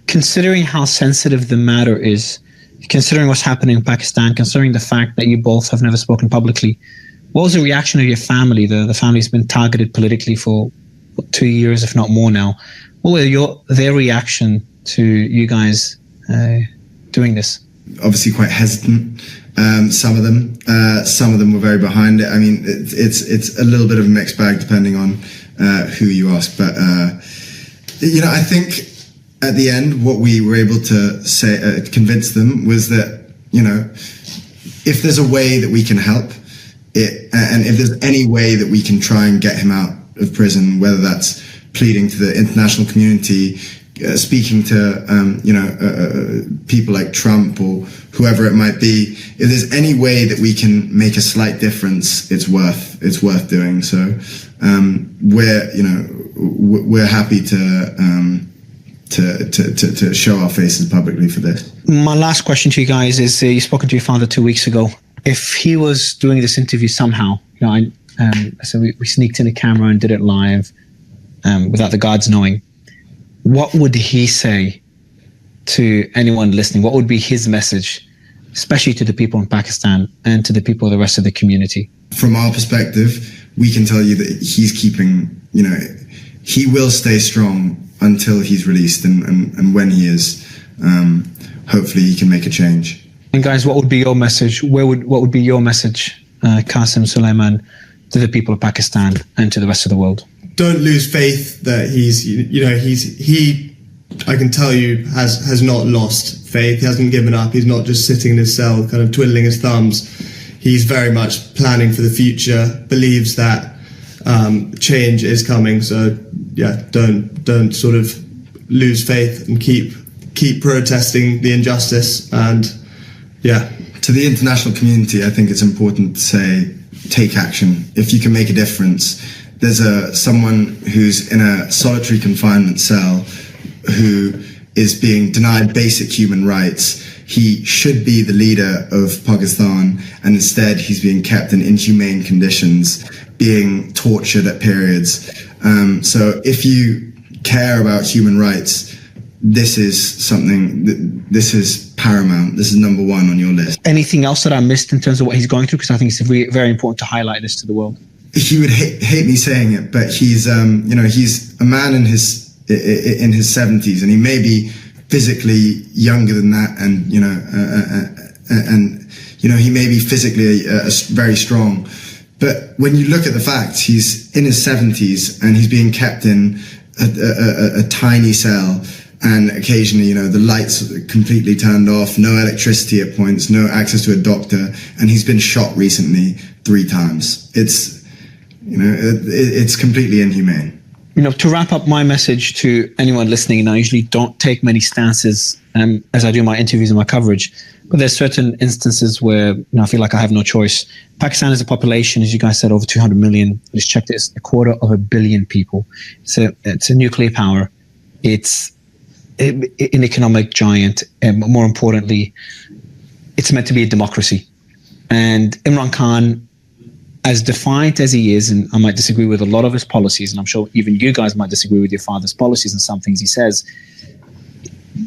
considering how sensitive the matter is, considering what's happening in Pakistan, considering the fact that you both have never spoken publicly, what was the reaction of your family? The family's been targeted politically for 2 years, if not more now. What were their reaction to you guys doing this? Obviously quite hesitant. Some of them were very behind it. I mean, it's a little bit of a mixed bag depending on who you ask. But, I think at the end, what we were able to say, convince them was that, if there's a way that we can help, and if there's any way that we can try and get him out of prison, whether that's pleading to the international community, speaking to people like Trump or whoever it might be, if there's any way that we can make a slight difference, it's worth doing. So we're happy to show our faces publicly for this. My last question to you guys is: you spoken to your father 2 weeks ago. If he was doing this interview somehow, so we sneaked in a camera and did it live without the guards knowing, what would he say to anyone listening? What would be his message, especially to the people in Pakistan and to the people of the rest of the community? From our perspective, we can tell you that he's keeping, he will stay strong until he's released, and when he is, hopefully he can make a change. And guys, what would be your message? What would be your message, Qasim, Sulaiman, to the people of Pakistan and to the rest of the world? Don't lose faith that I can tell you, has not lost faith. He hasn't given up. He's not just sitting in his cell, kind of twiddling his thumbs. He's very much planning for the future, believes that change is coming. So don't sort of lose faith and keep protesting the injustice. And to the international community, I think it's important to say, take action. If you can make a difference, there's someone who's in a solitary confinement cell who is being denied basic human rights. He should be the leader of Pakistan, and instead he's being kept in inhumane conditions, being tortured at periods. So if you care about human rights, this is paramount. This is number one on your list. Anything else that I missed in terms of what he's going through? Because I think it's very important to highlight this to the world. He would hate me saying it, but he's he's a man in his 70s, and he may be physically younger than that, and he may be physically very strong. But when you look at the facts, he's in his 70s and he's being kept in a tiny cell. And occasionally, the lights are completely turned off, no electricity at points, no access to a doctor, and he's been shot recently 3 times. It's completely inhumane. To wrap up my message to anyone listening, and I usually don't take many stances as I do my interviews and my coverage, but there's certain instances where I feel like I have no choice. Pakistan is a population, as you guys said, over 200 million. I just checked it, it's 250 million people. It's a nuclear power. It's an economic giant, and more importantly, it's meant to be a democracy. And Imran Khan, as defiant as he is, and I might disagree with a lot of his policies, and I'm sure even you guys might disagree with your father's policies and some things he says,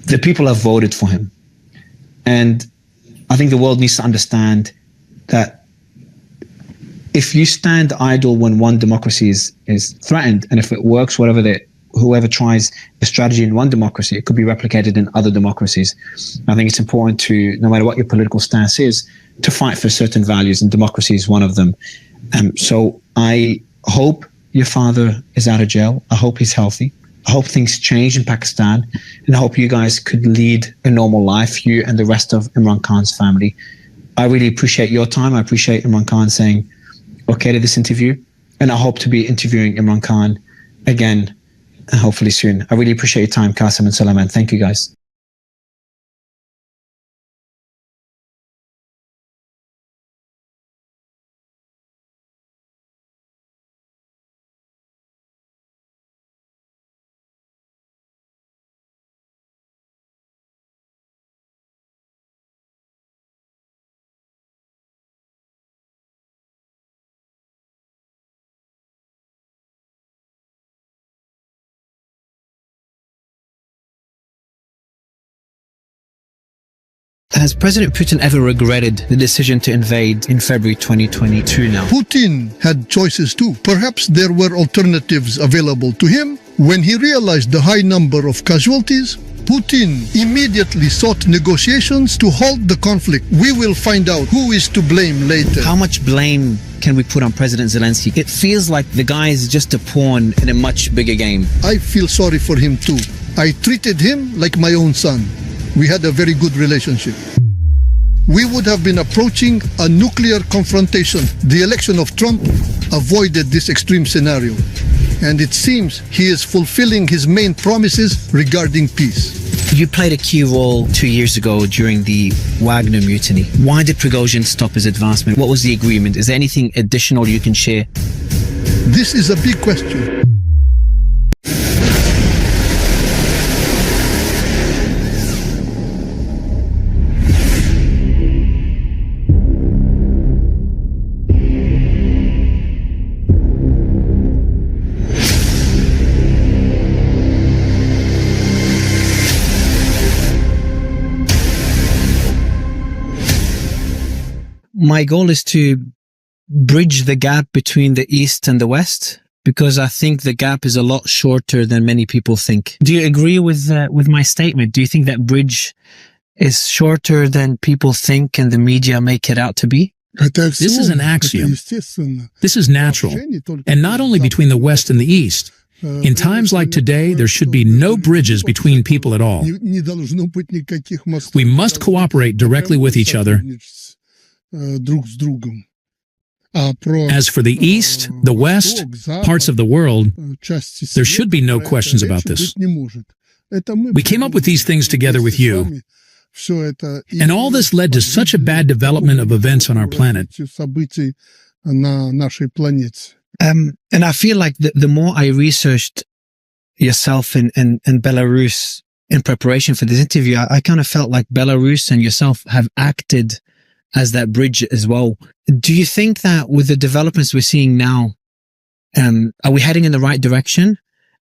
the people have voted for him. And I think the world needs to understand that if you stand idle when one democracy is threatened, and if it works, whatever whoever tries a strategy in one democracy, it could be replicated in other democracies. I think it's important to, no matter what your political stance is, to fight for certain values, and democracy is one of them. So I hope your father is out of jail. I hope he's healthy. I hope things change in Pakistan, and I hope you guys could lead a normal life, you and the rest of Imran Khan's family. I really appreciate your time. I appreciate Imran Khan saying okay to this interview, and I hope to be interviewing Imran Khan again, hopefully soon. I really appreciate your time, Qasim and Sulaiman. Thank you, guys. Has President Putin ever regretted the decision to invade in February 2022 now? Putin had choices too. Perhaps there were alternatives available to him. When he realized the high number of casualties, Putin immediately sought negotiations to halt the conflict. We will find out who is to blame later. How much blame can we put on President Zelensky? It feels like the guy is just a pawn in a much bigger game. I feel sorry for him too. I treated him like my own son. We had a very good relationship. We would have been approaching a nuclear confrontation. The election of Trump avoided this extreme scenario, and it seems he is fulfilling his main promises regarding peace. You played a key role 2 years ago during the Wagner mutiny. Why did Prigozhin stop his advancement? What was the agreement? Is there anything additional you can share? This is a big question. My goal is to bridge the gap between the East and the West, because I think the gap is a lot shorter than many people think. Do you agree with my statement? Do you think that bridge is shorter than people think and the media make it out to be? This is an axiom. This is natural. And not only between the West and the East. In times like today, there should be no bridges between people at all. We must cooperate directly with each other. As for the East, the West, parts of the world, there should be no questions about this. We came up with these things together with you. And all this led to such a bad development of events on our planet. And I feel like the more I researched yourself and Belarus in preparation for this interview, I kind of felt like Belarus and yourself have acted as that bridge as well. Do you think that with the developments we're seeing now, are we heading in the right direction?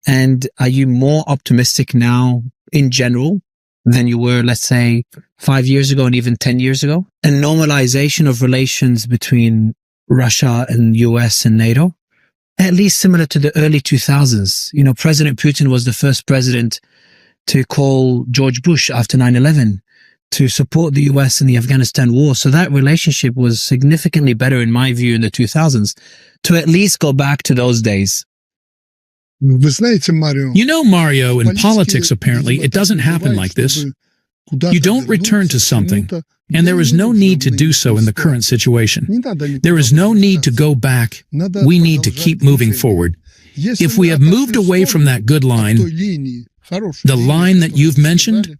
And are you more optimistic now in general than you were, let's say, 5 years ago and even 10 years ago? A normalization of relations between Russia and US and NATO, at least similar to the early 2000s. You know, President Putin was the first president to call George Bush after 9/11 to support the US in the Afghanistan war. So that relationship was significantly better, in my view, in the 2000s, to at least go back to those days. You know, Mario, in politics, apparently, it doesn't happen like this. You don't return to something, and there is no need to do so in the current situation. There is no need to go back. We need to keep moving forward. If we have moved away from that good line, the line that you've mentioned,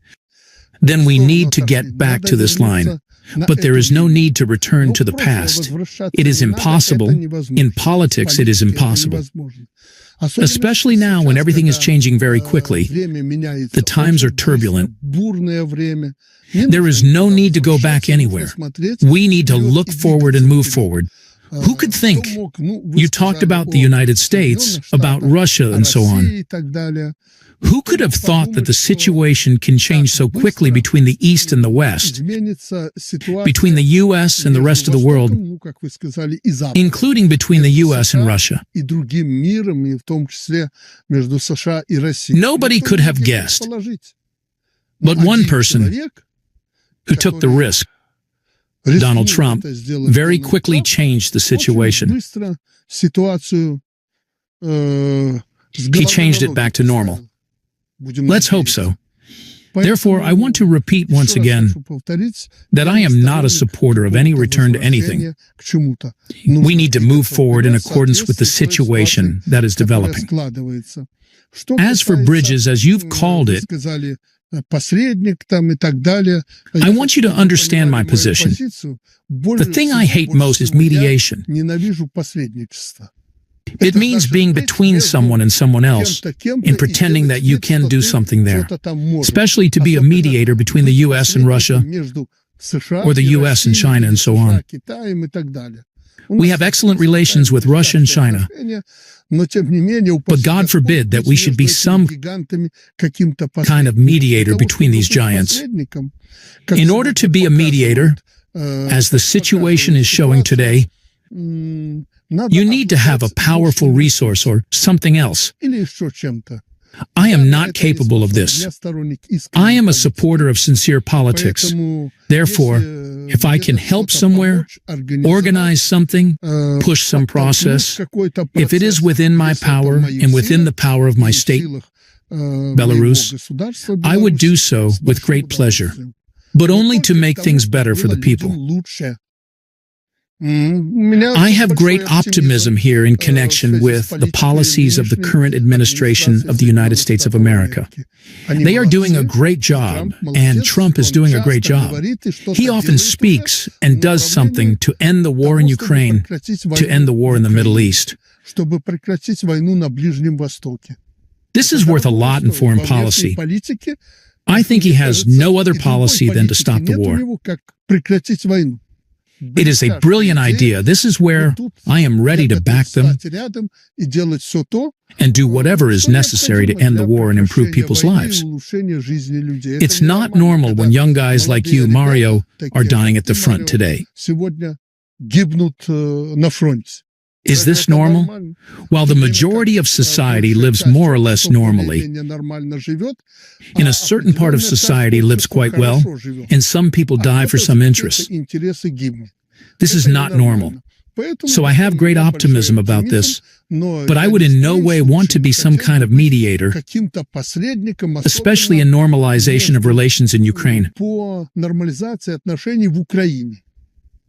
then we need to get back to this line. But there is no need to return to the past. It is impossible. In politics, it is impossible. Especially now when everything is changing very quickly. The times are turbulent. There is no need to go back anywhere. We need to look forward and move forward. Who could think? You talked about the United States, about Russia, and so on. Who could have thought that the situation can change so quickly between the East and the West, between the U.S. and the rest of the world, including between the U.S. and Russia? Nobody could have guessed. But one person who took the risk, Donald Trump, very quickly changed the situation. He changed it back to normal. Let's hope so. Therefore, I want to repeat once again that I am not a supporter of any return to anything. We need to move forward in accordance with the situation that is developing. As for bridges, as you've called it, I want you to understand my position. The thing I hate most is mediation. It means being between someone and someone else and pretending that you can do something there, especially to be a mediator between the U.S. and Russia or the U.S. and China and so on. We have excellent relations with Russia and China, but God forbid that we should be some kind of mediator between these giants. In order to be a mediator, as the situation is showing today, you need to have a powerful resource or something else. I am not capable of this. I am a supporter of sincere politics. Therefore, if I can help somewhere, organize something, push some process, if it is within my power and within the power of my state, Belarus, I would do so with great pleasure, but only to make things better for the people. I have great optimism here in connection with the policies of the current administration of the United States of America. They are doing a great job, and Trump is doing a great job. He often speaks and does something to end the war in Ukraine, to end the war in the Middle East. This is worth a lot in foreign policy. I think he has no other policy than to stop the war. It is a brilliant idea. This is where I am ready to back them and do whatever is necessary to end the war and improve people's lives. It's not normal when young guys like you, Mario, are dying at the front today. Is this normal? While the majority of society lives more or less normally, in a certain part of society lives quite well, and some people die for some interests. This is not normal. So I have great optimism about this, but I would in no way want to be some kind of mediator, especially in normalization of relations in Ukraine.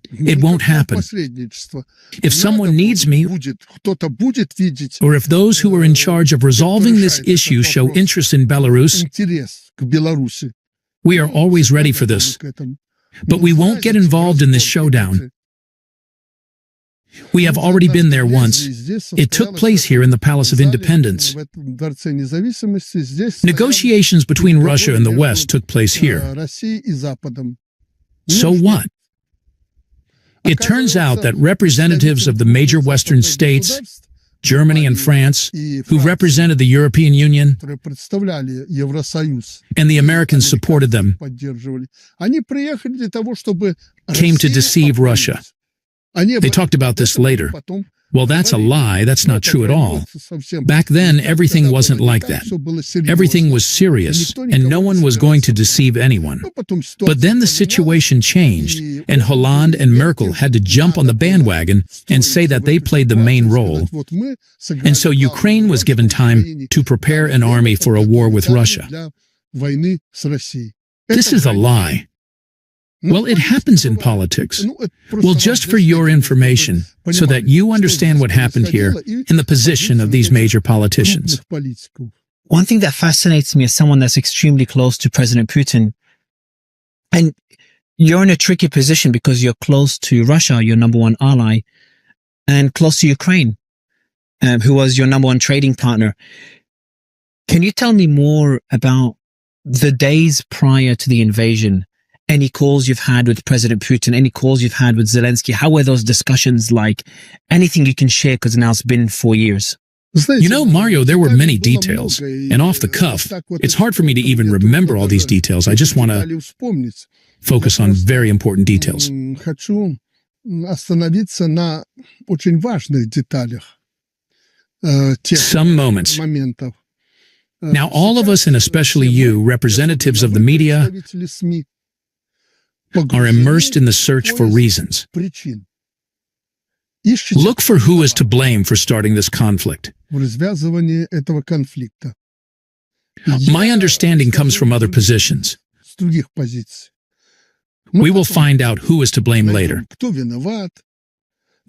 It won't happen. If someone needs me, or if those who are in charge of resolving this issue show interest in Belarus, we are always ready for this. But we won't get involved in this showdown. We have already been there once. It took place here in the Palace of Independence. Negotiations between Russia and the West took place here. So what? It turns out that representatives of the major Western states, Germany and France, who represented the European Union, and the Americans supported them, came to deceive Russia. They talked about this later. Well, that's a lie. That's not true at all. Back then, everything wasn't like that. Everything was serious, and no one was going to deceive anyone. But then the situation changed, and Hollande and Merkel had to jump on the bandwagon and say that they played the main role. And so Ukraine was given time to prepare an army for a war with Russia. This is a lie. Well, it happens in politics. Well, just for your information, so that you understand what happened here in the position of these major politicians. One thing that fascinates me as someone that's extremely close to President Putin, and you're in a tricky position because you're close to Russia, your number one ally, and close to Ukraine, who was your number one trading partner. Can you tell me more about the days prior to the invasion? Any calls you've had with President Putin, any calls you've had with Zelensky? How were those discussions like? Anything you can share, because now it's been 4 years. You know, Mario, there were many details, and off the cuff, it's hard for me to even remember all these details. I just want to focus on very important details. Хочу остановиться на очень важных деталях. Some moments. Now, all of us, and especially you, representatives of the media, are immersed in the search for reasons. Look for who is to blame for starting this conflict. My understanding comes from other positions. We will find out who is to blame later.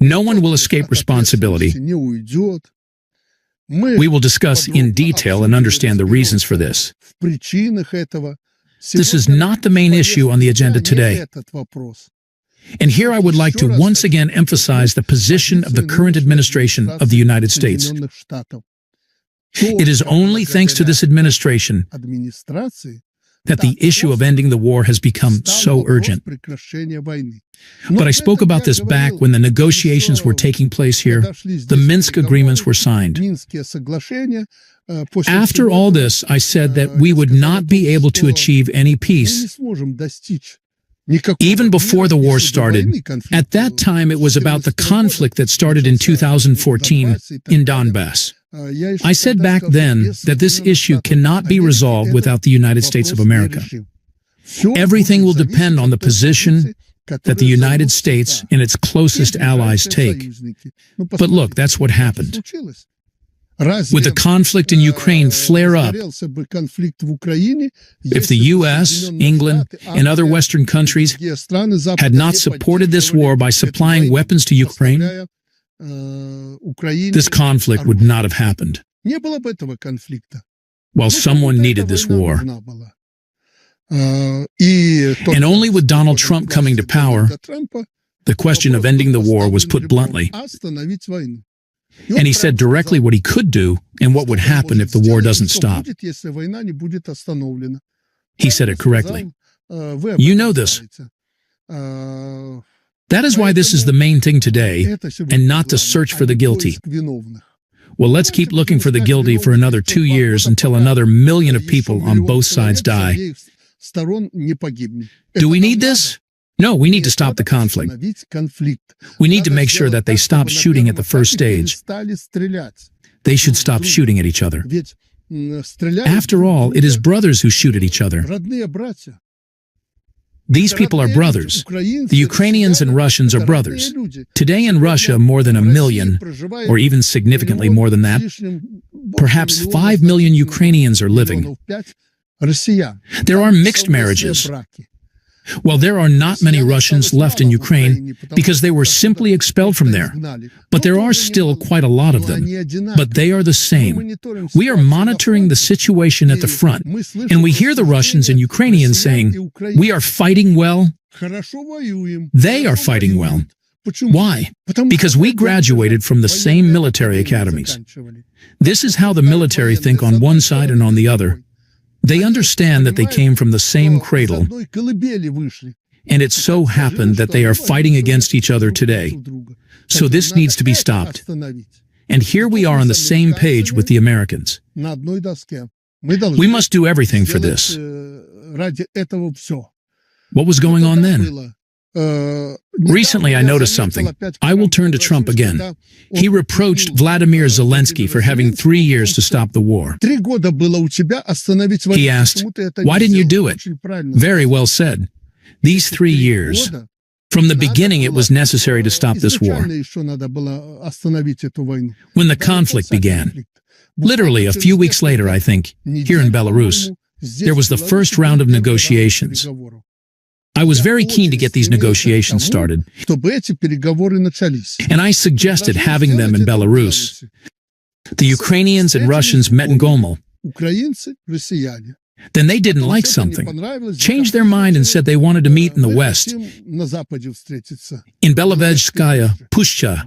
No one will escape responsibility. We will discuss in detail and understand the reasons for this. This is not the main issue on the agenda today. And here I would like to once again emphasize the position of the current administration of the United States. It is only thanks to this administration that the issue of ending the war has become so urgent. But I spoke about this back when the negotiations were taking place here. The Minsk agreements were signed. After all this, I said that we would not be able to achieve any peace. Even before the war started, at that time it was about the conflict that started in 2014 in Donbass. I said back then that this issue cannot be resolved without the United States of America. Everything will depend on the position that the United States and its closest allies take. But look, that's what happened. With the conflict in Ukraine flare up, if the US, England, and other Western countries had not supported this war by supplying weapons to Ukraine, this conflict would not have happened. Well, someone needed this war. And only with Donald Trump coming to power, the question of ending the war was put bluntly. And he said directly what he could do and what would happen if the war doesn't stop. He said it correctly. You know this. That is why this is the main thing today, and not to search for the guilty. Well, let's keep looking for the guilty for another 2 years until another million of people on both sides die. Do we need this? No, we need to stop the conflict. We need to make sure that they stop shooting at the first stage. They should stop shooting at each other. After all, it is brothers who shoot at each other. These people are brothers. The Ukrainians and Russians are brothers. Today in Russia, more than 1 million, or even significantly more than that, perhaps 5 million Ukrainians are living. There are mixed marriages. Well, there are not many Russians left in Ukraine because they were simply expelled from there. But there are still quite a lot of them. But they are the same. We are monitoring the situation at the front, and we hear the Russians and Ukrainians saying, "We are fighting well." They are fighting well. Why? Because we graduated from the same military academies. This is how the military think on one side and on the other. They understand that they came from the same cradle, and it so happened that they are fighting against each other today. So this needs to be stopped. And here we are on the same page with the Americans. We must do everything for this. What was going on then? Recently, I noticed something. I will turn to Trump again. He reproached Vladimir Zelensky for having 3 years to stop the war. He asked, "Why didn't you do it?" Very well said. These 3 years. From the beginning, it was necessary to stop this war. When the conflict began, literally a few weeks later, I think, here in Belarus, there was the first round of negotiations. I was very keen to get these negotiations started, and I suggested having them in Belarus. The Ukrainians and Russians met in Gomel. Then they didn't like something, changed their mind and said they wanted to meet in the West. In Belovezhskaya Pushcha,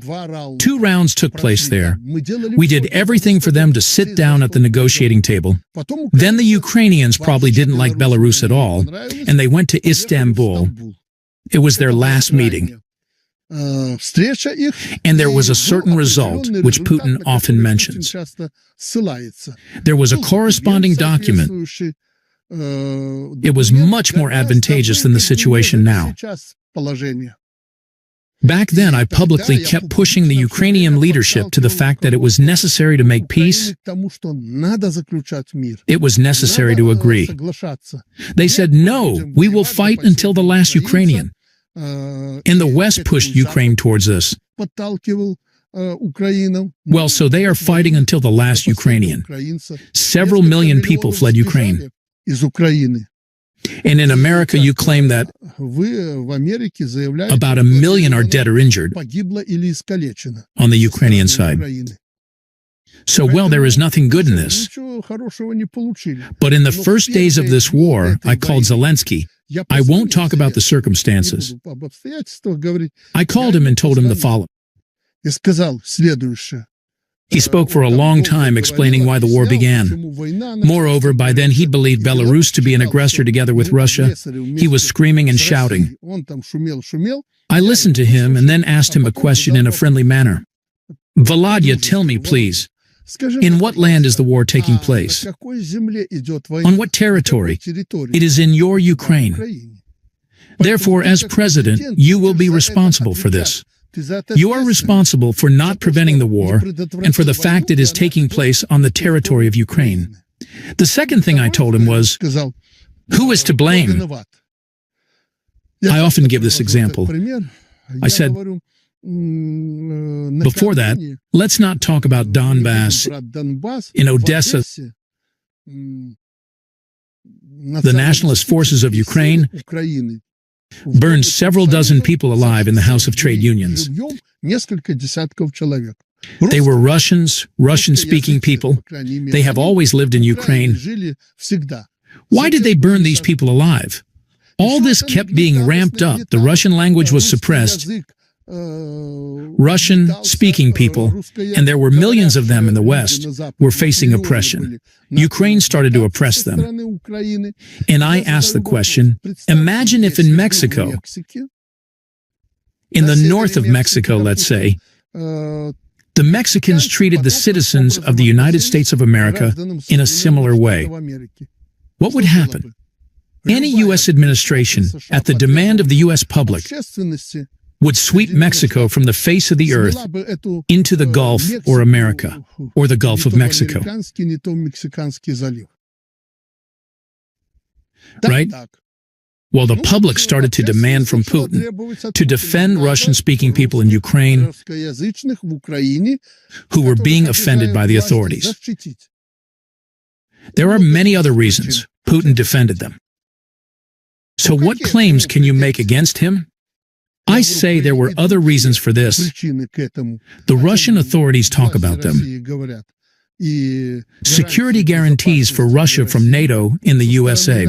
2 rounds took place there. We did everything for them to sit down at the negotiating table. Then the Ukrainians probably didn't like Belarus at all, and they went to Istanbul. It was their last meeting. And there was a certain result which Putin often mentions. There was a corresponding document. It was much more advantageous than the situation now. Back then, I publicly kept pushing the Ukrainian leadership to the fact that it was necessary to make peace. It was necessary to agree. They said, no, we will fight until the last Ukrainian. And the West pushed Ukraine towards this. Well, so they are fighting until the last Ukrainian. Several million people fled Ukraine. And in America, you claim that about 1 million are dead or injured on the Ukrainian side. So, well, there is nothing good in this. But in the first days of this war, I called Zelensky. I won't talk about the circumstances. I called him and told him the following. He spoke for a long time explaining why the war began. Moreover, by then he believed Belarus to be an aggressor together with Russia. He was screaming and shouting. I listened to him and then asked him a question in a friendly manner. Volodya, tell me, please, in what land is the war taking place? On what territory? It is in your Ukraine. Therefore, as president, you will be responsible for this. You are responsible for not preventing the war and for the fact it is taking place on the territory of Ukraine. The second thing I told him was, who is to blame? I often give this example. I said, before that, let's not talk about Donbass. In Odessa, the nationalist forces of Ukraine burned several dozen people alive in the House of Trade Unions. They were Russians, Russian-speaking people. They have always lived in Ukraine. Why did they burn these people alive? All this kept being ramped up. The Russian language was suppressed. Russian-speaking people, and there were millions of them in the West, were facing oppression. Ukraine started to oppress them. And I asked the question, imagine if in Mexico, in the north of Mexico, let's say, the Mexicans treated the citizens of the United States of America in a similar way. What would happen? Any U.S. administration, at the demand of the U.S. public, would sweep Mexico from the face of the earth into the Gulf or America, or the Gulf of Mexico. Right? Well, the public started to demand from Putin to defend Russian-speaking people in Ukraine who were being offended by the authorities. There are many other reasons Putin defended them. So what claims can you make against him? I say there were other reasons for this. The Russian authorities talk about them. Security guarantees for Russia from NATO in the USA.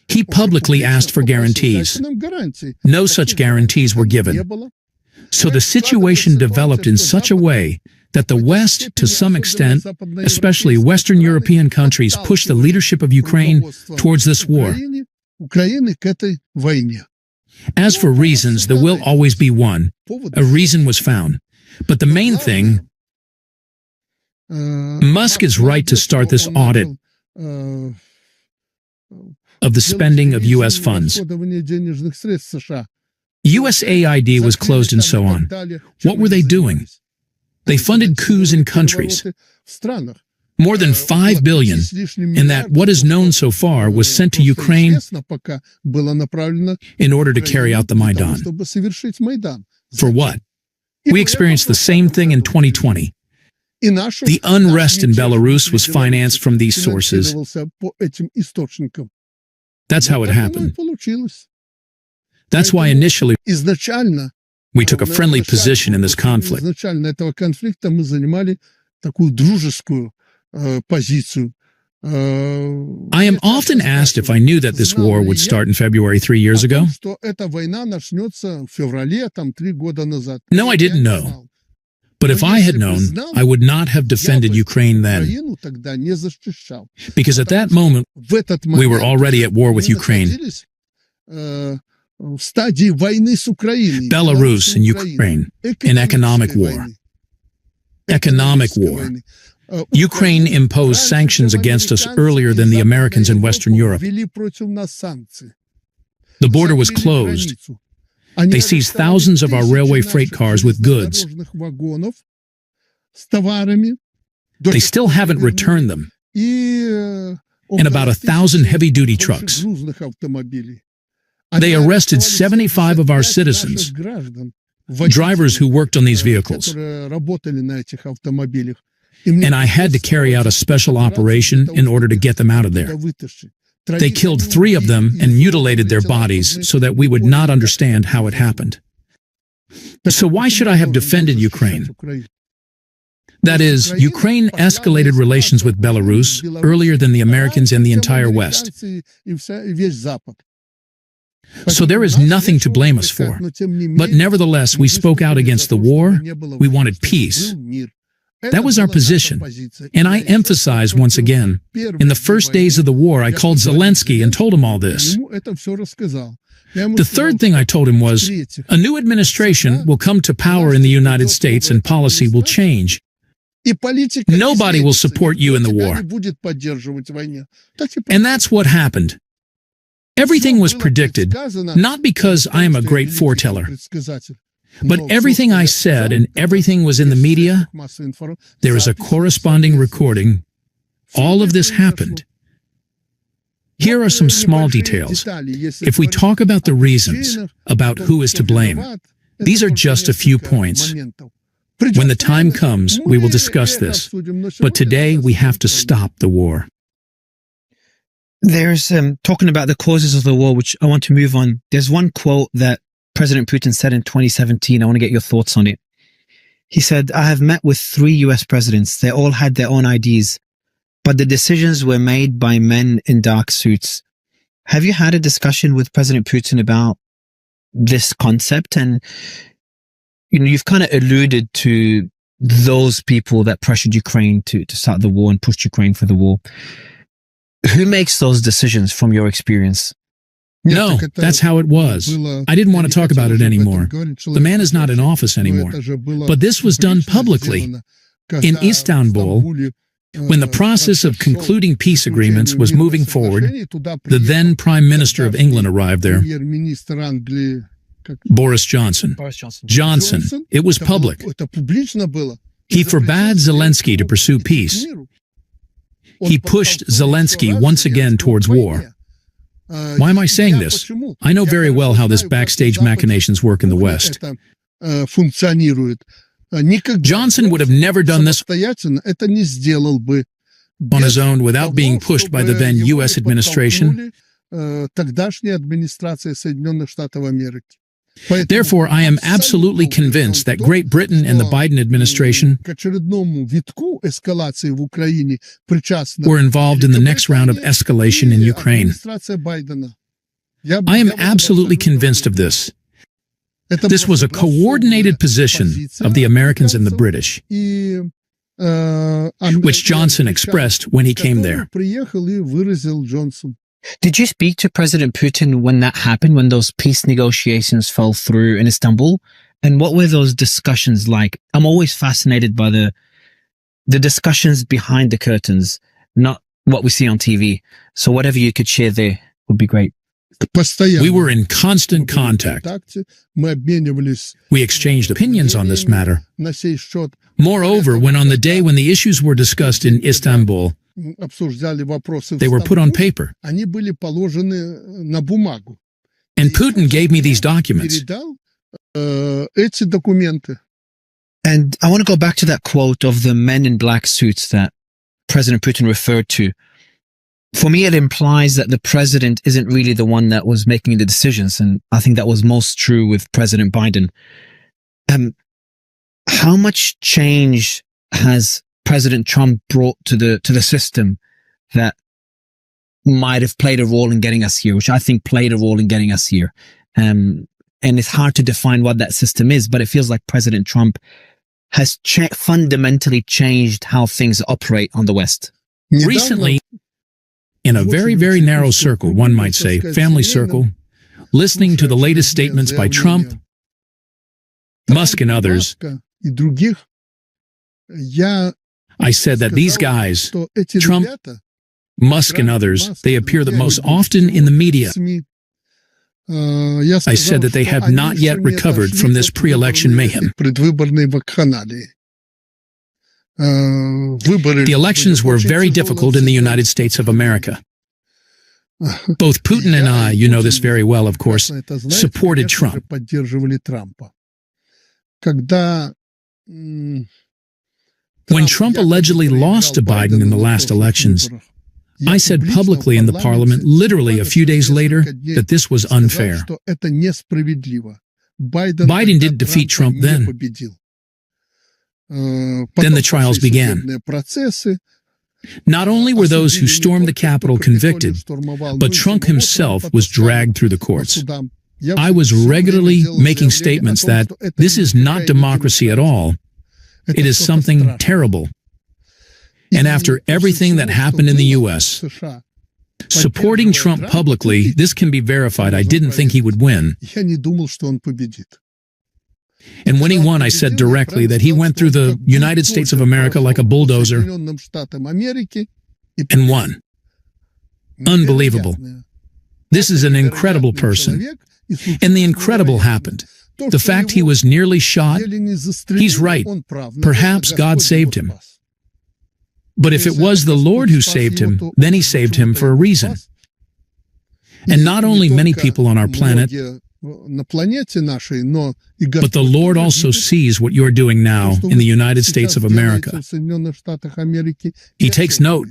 He publicly asked for guarantees. No such guarantees were given. So the situation developed in such a way that the West, to some extent, especially Western European countries, pushed the leadership of Ukraine towards this war. As for reasons, there will always be one. A reason was found. But the main thing, Musk is right to start this audit of the spending of U.S. funds. USAID was closed and so on. What were they doing? They funded coups in countries. More than $5 billion, and that what is known so far was sent to Ukraine in order to carry out the Maidan. For what? We experienced the same thing in 2020. The unrest in Belarus was financed from these sources. That's how it happened. That's why initially we took a friendly position in this conflict. I am often asked if I knew that this war would start in February 3 years ago. No, I didn't know. But if I had known, I would not have defended Ukraine then. Because at that moment, we were already at war with Ukraine. Belarus and Ukraine in economic war. Economic war. Ukraine imposed sanctions against us earlier than the Americans in Western Europe. The border was closed. They seized thousands of our railway freight cars with goods. They still haven't returned them. And about 1,000 heavy-duty trucks. They arrested 75 of our citizens, drivers who worked on these vehicles. And I had to carry out a special operation in order to get them out of there. They killed 3 of them and mutilated their bodies so that we would not understand how it happened. So why should I have defended Ukraine? That is, Ukraine escalated relations with Belarus earlier than the Americans and the entire West. So there is nothing to blame us for. But nevertheless, we spoke out against the war. We wanted peace. That was our position. And I emphasize once again, in the first days of the war, I called Zelensky and told him all this. The third thing I told him was, a new administration will come to power in the United States and policy will change. Nobody will support you in the war. And that's what happened. Everything was predicted, not because I am a great foreteller, but everything I said and everything was in the media. There is a corresponding recording. All of this happened. Here are some small details. If we talk about the reasons, about who is to blame, these are just a few points. When the time comes, we will discuss this. But today, we have to stop the war. There's talking about the causes of the war, which I want to move on. There's one quote that President Putin said in 2017. I want to get your thoughts on it. He said, I have met with 3 US presidents. They all had their own ideas, but the decisions were made by men in dark suits. Have you had a discussion with President Putin about this concept? And you've kind of alluded to those people that pressured Ukraine to start the war and pushed Ukraine for the war. Who makes those decisions from your experience? No, that's how it was. I didn't want to talk about it anymore. The man is not in office anymore. But this was done publicly. In Istanbul, when the process of concluding peace agreements was moving forward, the then Prime Minister of England arrived there. Boris Johnson. Johnson. It was public. He forbade Zelensky to pursue peace. He pushed Zelensky once again towards war. Why am I saying this? I know very well how this backstage machinations work in the West. Johnson would have never done this on his own without being pushed by the then U.S. administration. Therefore, I am absolutely convinced that Great Britain and the Biden administration were involved in the next round of escalation in Ukraine. I am absolutely convinced of this. This was a coordinated position of the Americans and the British, which Johnson expressed when he came there. Did you speak to President Putin when that happened, when those peace negotiations fell through in Istanbul? And what were those discussions like? I'm always fascinated by the discussions behind the curtains, not what we see on TV. So whatever you could share there would be great. We were in constant contact. We exchanged opinions on this matter. Moreover, when on the day when the issues were discussed in Istanbul, they were put on paper. And Putin gave me these documents. And I want to go back to that quote of the men in black suits that President Putin referred to. For me, it implies that the president isn't really the one that was making the decisions. And I think that was most true with President Biden. How much change has President Trump brought to the system that might have played a role in getting us here, which I think played a role in getting us here. And it's hard to define what that system is, but it feels like President Trump has fundamentally changed how things operate on the West. Recently, in a very, very narrow circle, one might say, family circle, listening to the latest statements by Trump, Musk, and others, I said that these guys, Trump, Musk, and others, they appear the most often in the media. I said that they have not yet recovered from this pre-election mayhem. The elections were very difficult in the United States of America. Both Putin and I, you know this very well, of course, supported Trump. When Trump allegedly lost to Biden in the last elections, I said publicly in the parliament, literally a few days later, that this was unfair. Biden did defeat Trump then. Then the trials began. Not only were those who stormed the Capitol convicted, but Trump himself was dragged through the courts. I was regularly making statements that this is not democracy at all. It is something terrible. And after everything that happened in the U.S., supporting Trump publicly, this can be verified. I didn't think he would win. And when he won, I said directly that he went through the United States of America like a bulldozer and won. Unbelievable. This is an incredible person. And the incredible happened. The fact he was nearly shot, he's right. Perhaps God saved him. But if it was the Lord who saved him, then he saved him for a reason. And not only many people on our planet, but the Lord also sees what you're doing now in the United States of America. He takes note.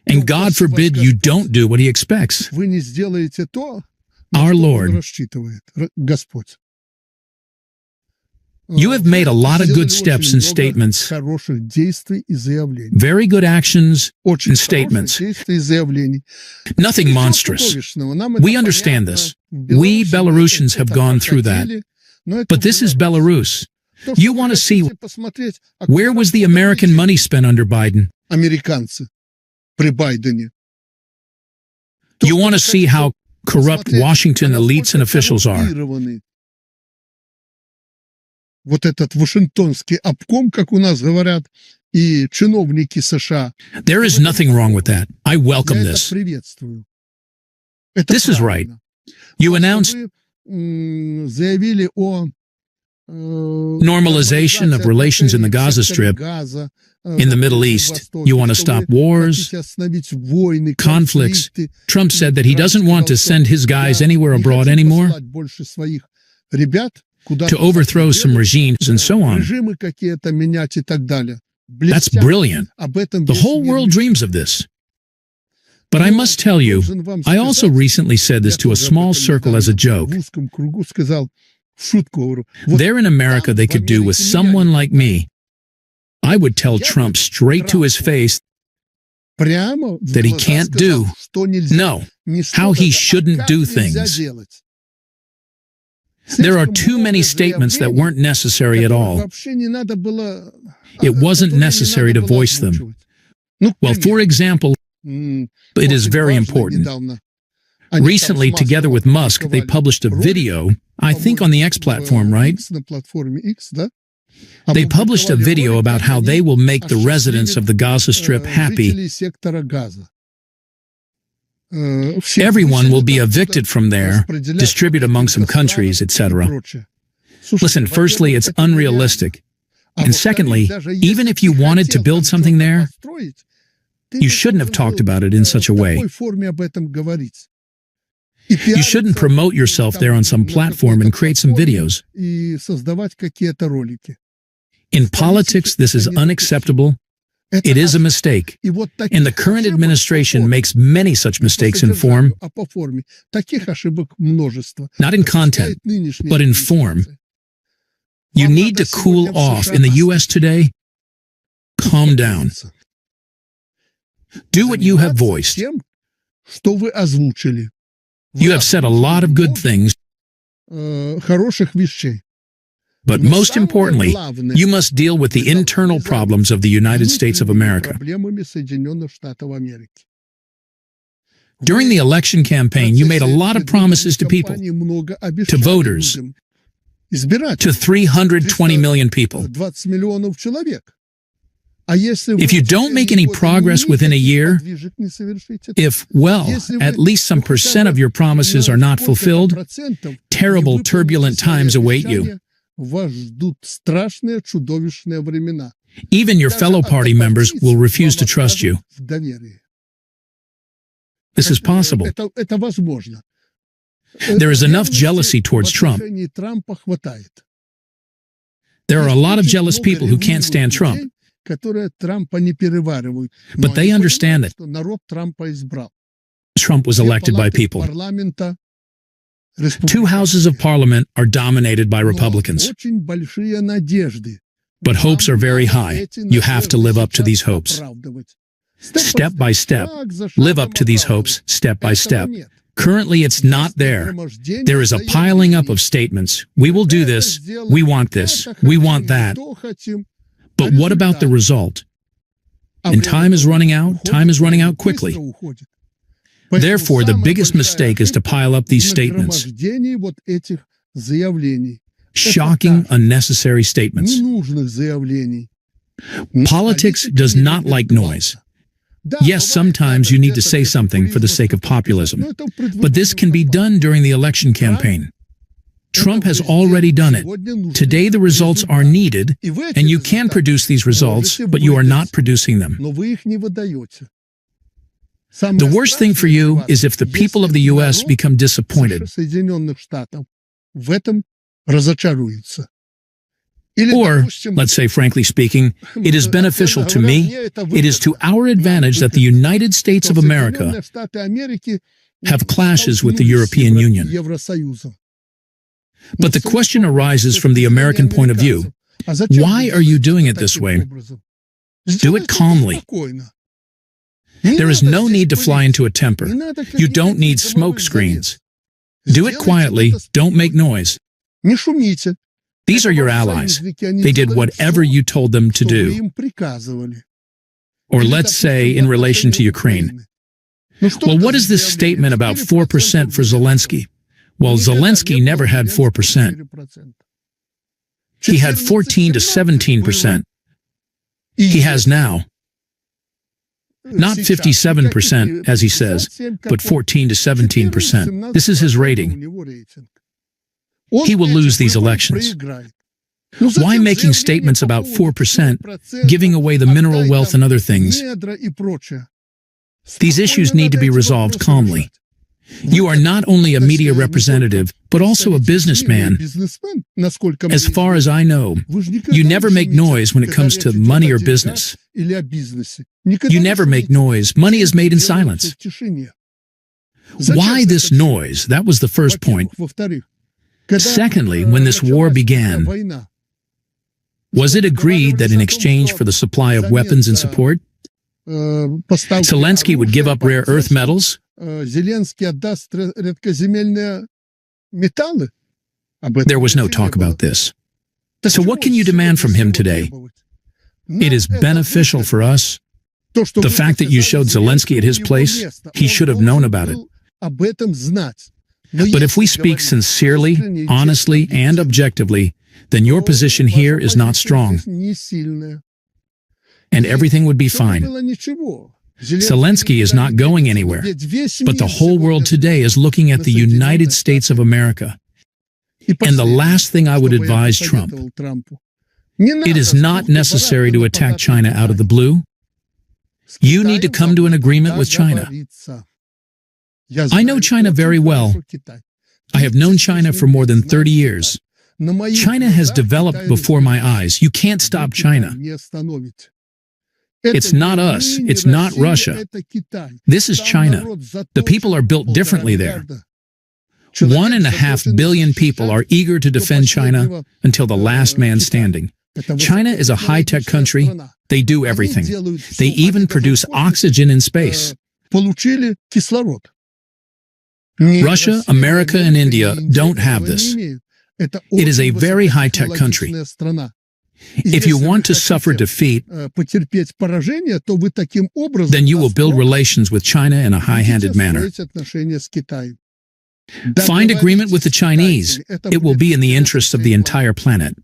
And God forbid you don't do what he expects. Our Lord. You have made a lot of good steps and statements, very good actions and statements. Nothing monstrous. We understand this. We Belarusians have gone through that. But this is Belarus. You want to see where was the American money spent under Biden? You want to see how corrupt Washington elites and officials are. Вот этот Вашингтонский обком, как у нас говорят, и чиновники США. There is nothing wrong with that. I welcome this. This is right. You announced заявили о normalization of relations in the Gaza Strip, in the Middle East. You want to stop wars, conflicts. Trump said that he doesn't want to send his guys anywhere abroad anymore, to overthrow some regimes and so on. That's brilliant. The whole world dreams of this. But I must tell you, I also recently said this to a small circle as a joke. There in America they could do with someone like me. I would tell Trump straight to his face that he can't do, no, how he shouldn't do things. There are too many statements that weren't necessary at all. It wasn't necessary to voice them. Well, for example, it is very important. Recently, together with Musk, they published a video, I think on the X platform, right? They published a video about how they will make the residents of the Gaza Strip happy. Everyone will be evicted from there, distributed among some countries, etc. Listen, firstly, it's unrealistic. And secondly, even if you wanted to build something there, you shouldn't have talked about it in such a way. You shouldn't promote yourself there on some platform and create some videos. In politics, this is unacceptable. It is a mistake, and the current administration makes many such mistakes in form, not in content, but in form. You need to cool off. In the U.S. today, calm down. Do what you have voiced. You have said a lot of good things. But most importantly, you must deal with the internal problems of the United States of America. During the election campaign, you made a lot of promises to people, to voters, to 320 million people. If you don't make any progress within a year, if, well, at least some percent of your promises are not fulfilled, terrible, turbulent times await you. Even your fellow party members will refuse to trust you. This is possible. There is enough jealousy towards Trump. There are a lot of jealous people who can't stand Trump. But they understand that Trump was elected by people. 2 houses of parliament are dominated by Republicans. But hopes are very high. You have to live up to these hopes. Step by step, live up to these hopes, step by step. Currently, it's not there. There is a piling up of statements. We will do this. We want this. We want that. But what about the result? And time is running out. Time is running out quickly. Therefore, the biggest mistake is to pile up these statements. Shocking, unnecessary statements. Politics does not like noise. Yes, sometimes you need to say something for the sake of populism, but this can be done during the election campaign. Trump has already done it. Today the results are needed, and you can produce these results, but you are not producing them. The worst thing for you is if the people of the U.S. become disappointed. Or, let's say frankly speaking, it is beneficial to me, it is to our advantage that the United States of America have clashes with the European Union. But the question arises from the American point of view. Why are you doing it this way? Do it calmly. There is no need to fly into a temper. You don't need smoke screens. Do it quietly, don't make noise. These are your allies. They did whatever you told them to do. Or let's say in relation to Ukraine. Well, what is this statement about 4% for Zelensky? Well, Zelensky never had 4%. He had 14 to 17%. He has now. Not 57%, as he says, but 14 to 17%. This is his rating. He will lose these elections. Why making statements about 4%, giving away the mineral wealth and other things? These issues need to be resolved calmly. You are not only a media representative, but also a businessman. As far as I know, you never make noise when it comes to money or business. You never make noise. Money is made in silence. Why this noise? That was the first point. Secondly, when this war began, was it agreed that in exchange for the supply of weapons and support, Zelensky would give up rare earth metals? There was no talk about this. So what can you demand from him today? It is beneficial for us. The fact that you showed Zelensky at his place, he should have known about it. But if we speak sincerely, honestly, and objectively, then your position here is not strong. And everything would be fine. Zelensky is not going anywhere, but the whole world today is looking at the United States of America. And the last thing I would advise Trump, it is not necessary to attack China out of the blue. You need to come to an agreement with China. I know China very well. I have known China for more than 30 years. China has developed before my eyes. You can't stop China. It's not us. It's not Russia. This is China. The people are built differently there. 1.5 billion people are eager to defend China until the last man standing. China is a high-tech country. They do everything. They even produce oxygen in space. Russia, America, and India don't have this. It is a very high-tech country. If you want to suffer defeat, потерпеть поражение, то вы таким образом then you will build relations with China in a high-handed manner. строить отношения с Китаем. Find agreement with the Chinese. It will be in the interest of the entire planet.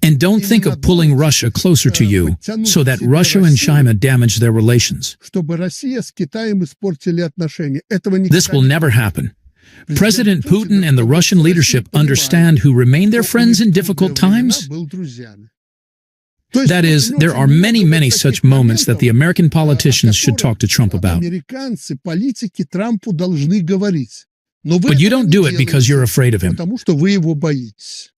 And don't think of pulling Russia closer to you so that Russia and China damage their relations. Чтобы Россия с Китаем испортили отношения. Этого This will never happen. President Putin and the Russian leadership understand who remain their friends in difficult times. That is, there are many, many such moments that the American politicians should talk to Trump about. Американцы, политики Трампу должны говорить. But you don't do it because you're afraid of him. Потому что вы его боитесь.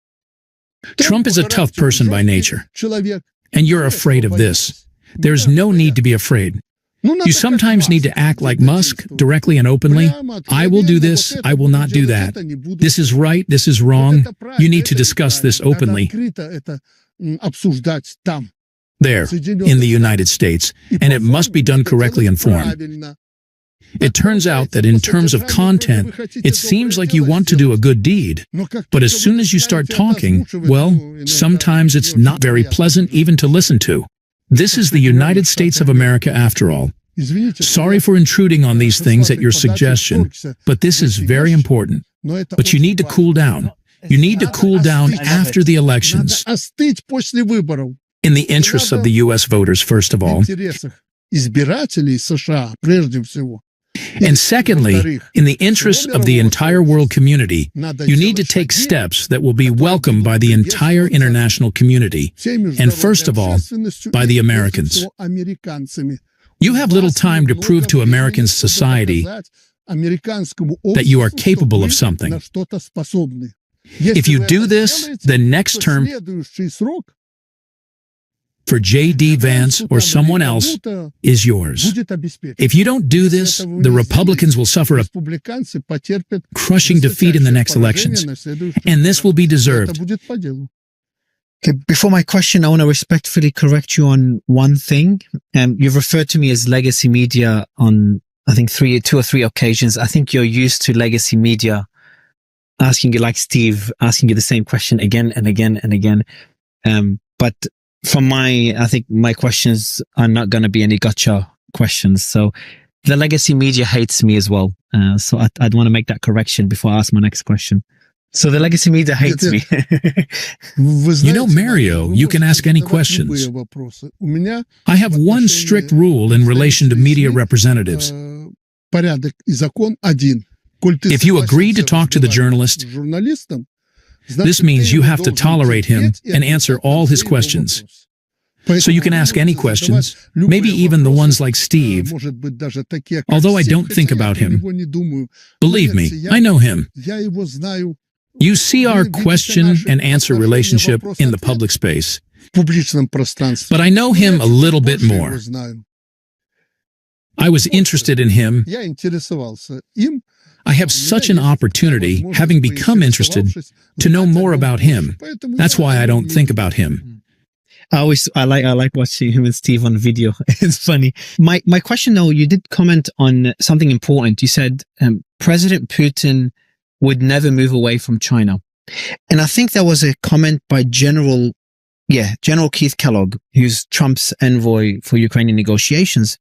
Trump is a tough person by nature, and you're afraid of this. There's no need to be afraid. You sometimes need to act like Musk, directly and openly. I will do this, I will not do that. This is right, this is wrong. You need to discuss this openly. There, in the United States, and it must be done correctly in form. It turns out that in terms of content, it seems like you want to do a good deed. But as soon as you start talking, well, sometimes it's not very pleasant even to listen to. This is the United States of America after all. Sorry for intruding on these things at your suggestion, but this is very important. But you need to cool down. You need to cool down after the elections. In the interests of the U.S. voters, first of all. And secondly, in the interests of the entire world community, you need to take steps that will be welcomed by the entire international community, and first of all, by the Americans. You have little time to prove to American society that you are capable of something. If you do this, then next term, for J.D. Vance or someone else, is yours. If you don't do this, the Republicans will suffer a crushing defeat in the next elections, and this will be deserved. Okay, before my question, I want to respectfully correct you on one thing. You've referred to me as legacy media on, I think, two or three occasions. I think you're used to legacy media asking you, like Steve, asking you the same question again and again and again. But I think my questions are not going to be any gotcha questions. So the legacy media hates me as well. So I'd want to make that correction before I ask my next question. So the legacy media hates me. You know, Mario, you can ask any questions. I have one strict rule in relation to media representatives. If you agree to talk to the journalist, this means you have to tolerate him and answer all his questions. So you can ask any questions, maybe even the ones like Steve, although I don't think about him. Believe me, I know him. You see our question and answer relationship in the public space. But I know him a little bit more. I was interested in him. I have such an opportunity, having become interested, to know more about him. That's why I don't think about him. I like watching him and Steve on video. It's funny. My question though, you did comment on something important. You said President Putin would never move away from China. And I think there was a comment by General Keith Kellogg, who's Trump's envoy for Ukrainian negotiations,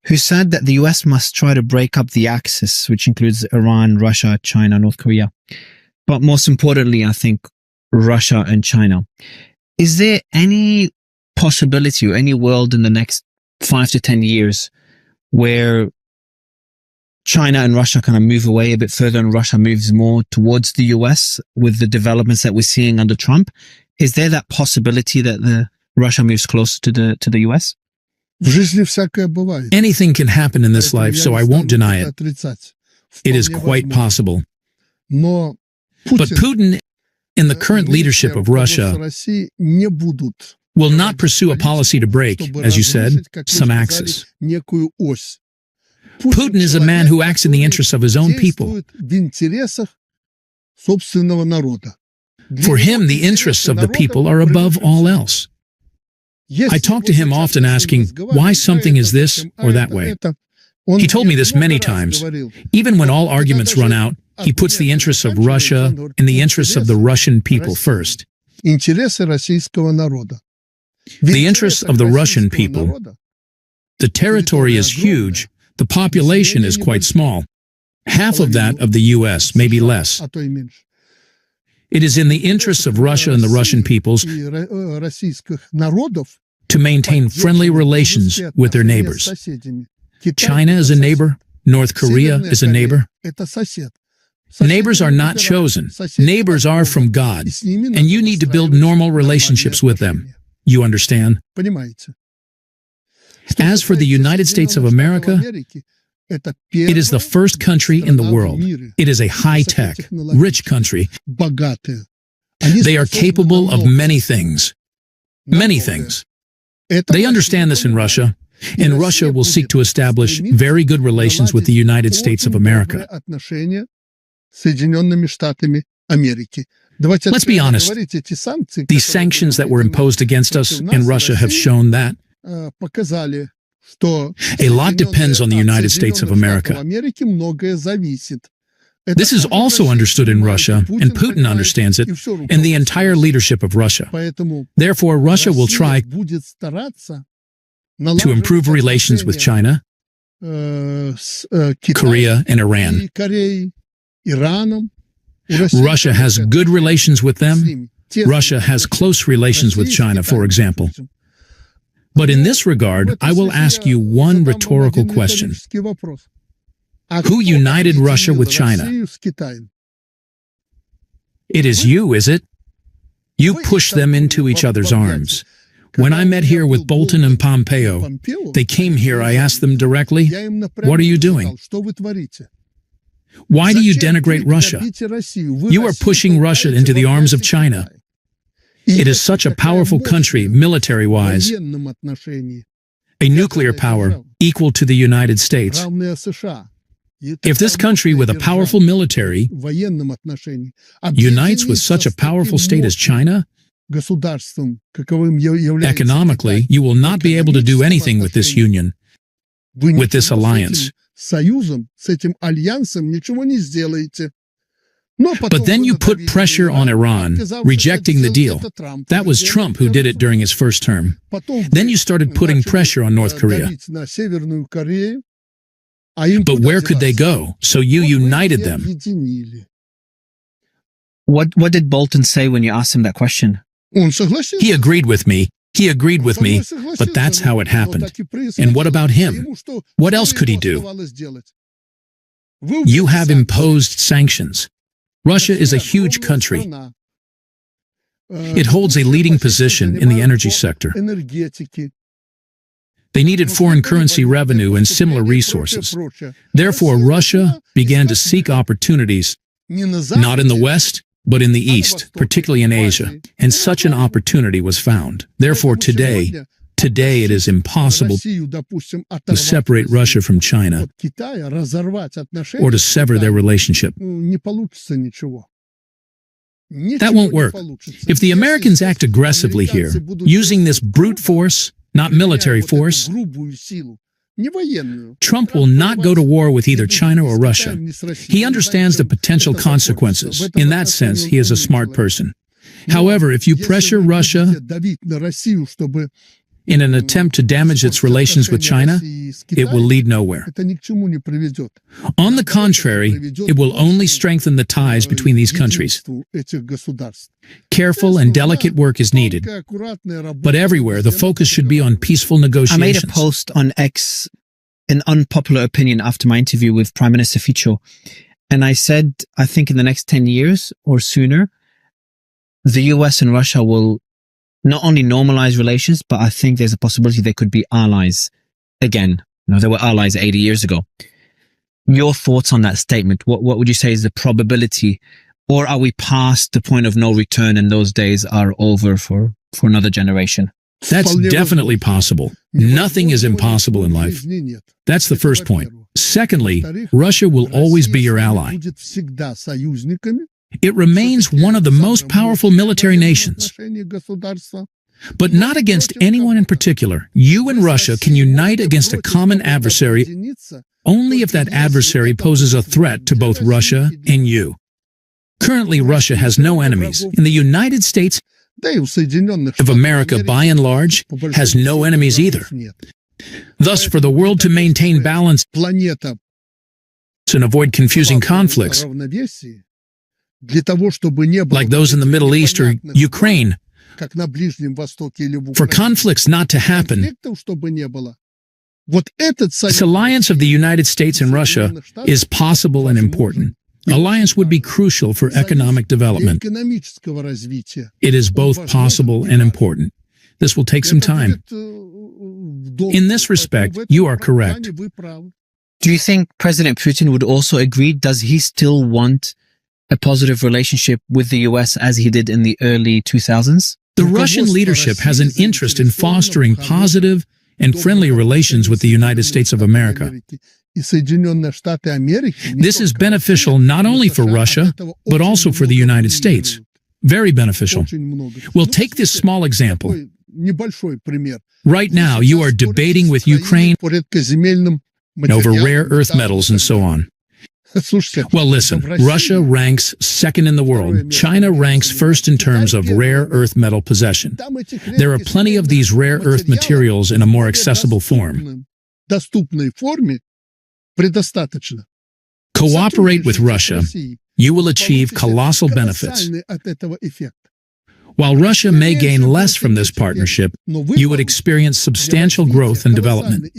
who said that the US must try to break up the axis, which includes Iran, Russia, China, North Korea. But most importantly, I think Russia and China. Is there any possibility or any world in the next 5 to 10 years where China and Russia kind of move away a bit further and Russia moves more towards the US with the developments that we're seeing under Trump? Is there that possibility that Russia moves closer to the US? Anything can happen in this life, so I won't deny it. It is quite possible. But Putin and the current leadership of Russia will not pursue a policy to break, as you said, some axis. Putin is a man who acts in the interests of his own people. For him, the interests of the people are above all else. I talk to him often asking why something is this or that way. He told me this many times. Even when all arguments run out, he puts the interests of Russia and the interests of the Russian people first. The interests of the Russian people. The territory is huge. The population is quite small. Half of that of the U.S., maybe less. It is in the interests of Russia and the Russian peoples to maintain friendly relations with their neighbors. China is a neighbor. North Korea is a neighbor. Neighbors are not chosen. Neighbors are from God, and you need to build normal relationships with them. You understand? As for the United States of America, it is the first country in the world. It is a high-tech, rich country. They are capable of many things. Many things. They understand this in Russia, and Russia will seek to establish very good relations with the United States of America. Let's be honest. These sanctions that were imposed against us in Russia have shown that a lot depends on the United States of America. This is also understood in Russia, and Putin understands it, and the entire leadership of Russia. Therefore, Russia will try to improve relations with China, Korea, and Iran. Russia has good relations with them. Russia has close relations with China, for example. But in this regard, I will ask you one rhetorical question. Who united Russia with China? It is you, is it? You pushed them into each other's arms. When I met here with Bolton and Pompeo, they came here, I asked them directly, what are you doing? Why do you denigrate Russia? You are pushing Russia into the arms of China. It is such a powerful country, military-wise, a nuclear power equal to the United States. If this country with a powerful military unites with such a powerful state as China, economically, you will not be able to do anything with this union, with this alliance. But then you put pressure on Iran, rejecting the deal. That was Trump who did it during his first term. Then you started putting pressure on North Korea. But where could they go? So you united them. What did Bolton say when you asked him that question? He agreed with me. He agreed with me, but that's how it happened. And what about him? What else could he do? You have imposed sanctions. Russia is a huge country. It holds a leading position in the energy sector. They needed foreign currency revenue and similar resources. Therefore, Russia began to seek opportunities, not in the West, but in the East, particularly in Asia, and such an opportunity was found. Therefore, today it is impossible to separate Russia from China or to sever their relationship. That won't work. If the Americans act aggressively here, using this brute force, not military force, Trump will not go to war with either China or Russia. He understands the potential consequences. In that sense, he is a smart person. However, if you pressure Russia in an attempt to damage its relations with China, it will lead nowhere. On the contrary, it will only strengthen the ties between these countries. Careful and delicate work is needed, but everywhere the focus should be on peaceful negotiations. I made a post on X, an unpopular opinion after my interview with Prime Minister Fico, and I said, I think in the next 10 years or sooner, the US and Russia will not only normalize relations, but I think there's a possibility they could be allies again. You know, they were allies 80 years ago. Your thoughts on that statement? What would you say is the probability? Or are we past the point of no return and those days are over for another generation? That's definitely possible. Nothing is impossible in life. That's the first point. Secondly, Russia will always be your ally. It remains one of the most powerful military nations, but not against anyone in particular. You and Russia can unite against a common adversary only if that adversary poses a threat to both Russia and you. Currently, Russia has no enemies, and the United States If America, by and large, has no enemies either. Thus, for the world to maintain balance and avoid confusing conflicts, like those in the Middle East or Ukraine, for conflicts not to happen, this alliance of the United States and Russia is possible and important. Alliance would be crucial for economic development. It is both possible and important. This will take some time. In this respect, you are correct. Do you think President Putin would also agree? Does he still want a positive relationship with the US as he did in the early 2000s? The Russian leadership has an interest in fostering positive and friendly relations with the United States of America. This is beneficial not only for Russia, but also for the United States. Very beneficial. We'll take this small example. Right now, you are debating with Ukraine over rare earth metals and so on. Well, listen, Russia ranks second in the world. China ranks first in terms of rare earth metal possession. There are plenty of these rare earth materials in a more accessible form. Cooperate with Russia, you will achieve colossal benefits. While Russia may gain less from this partnership, you would experience substantial growth and development.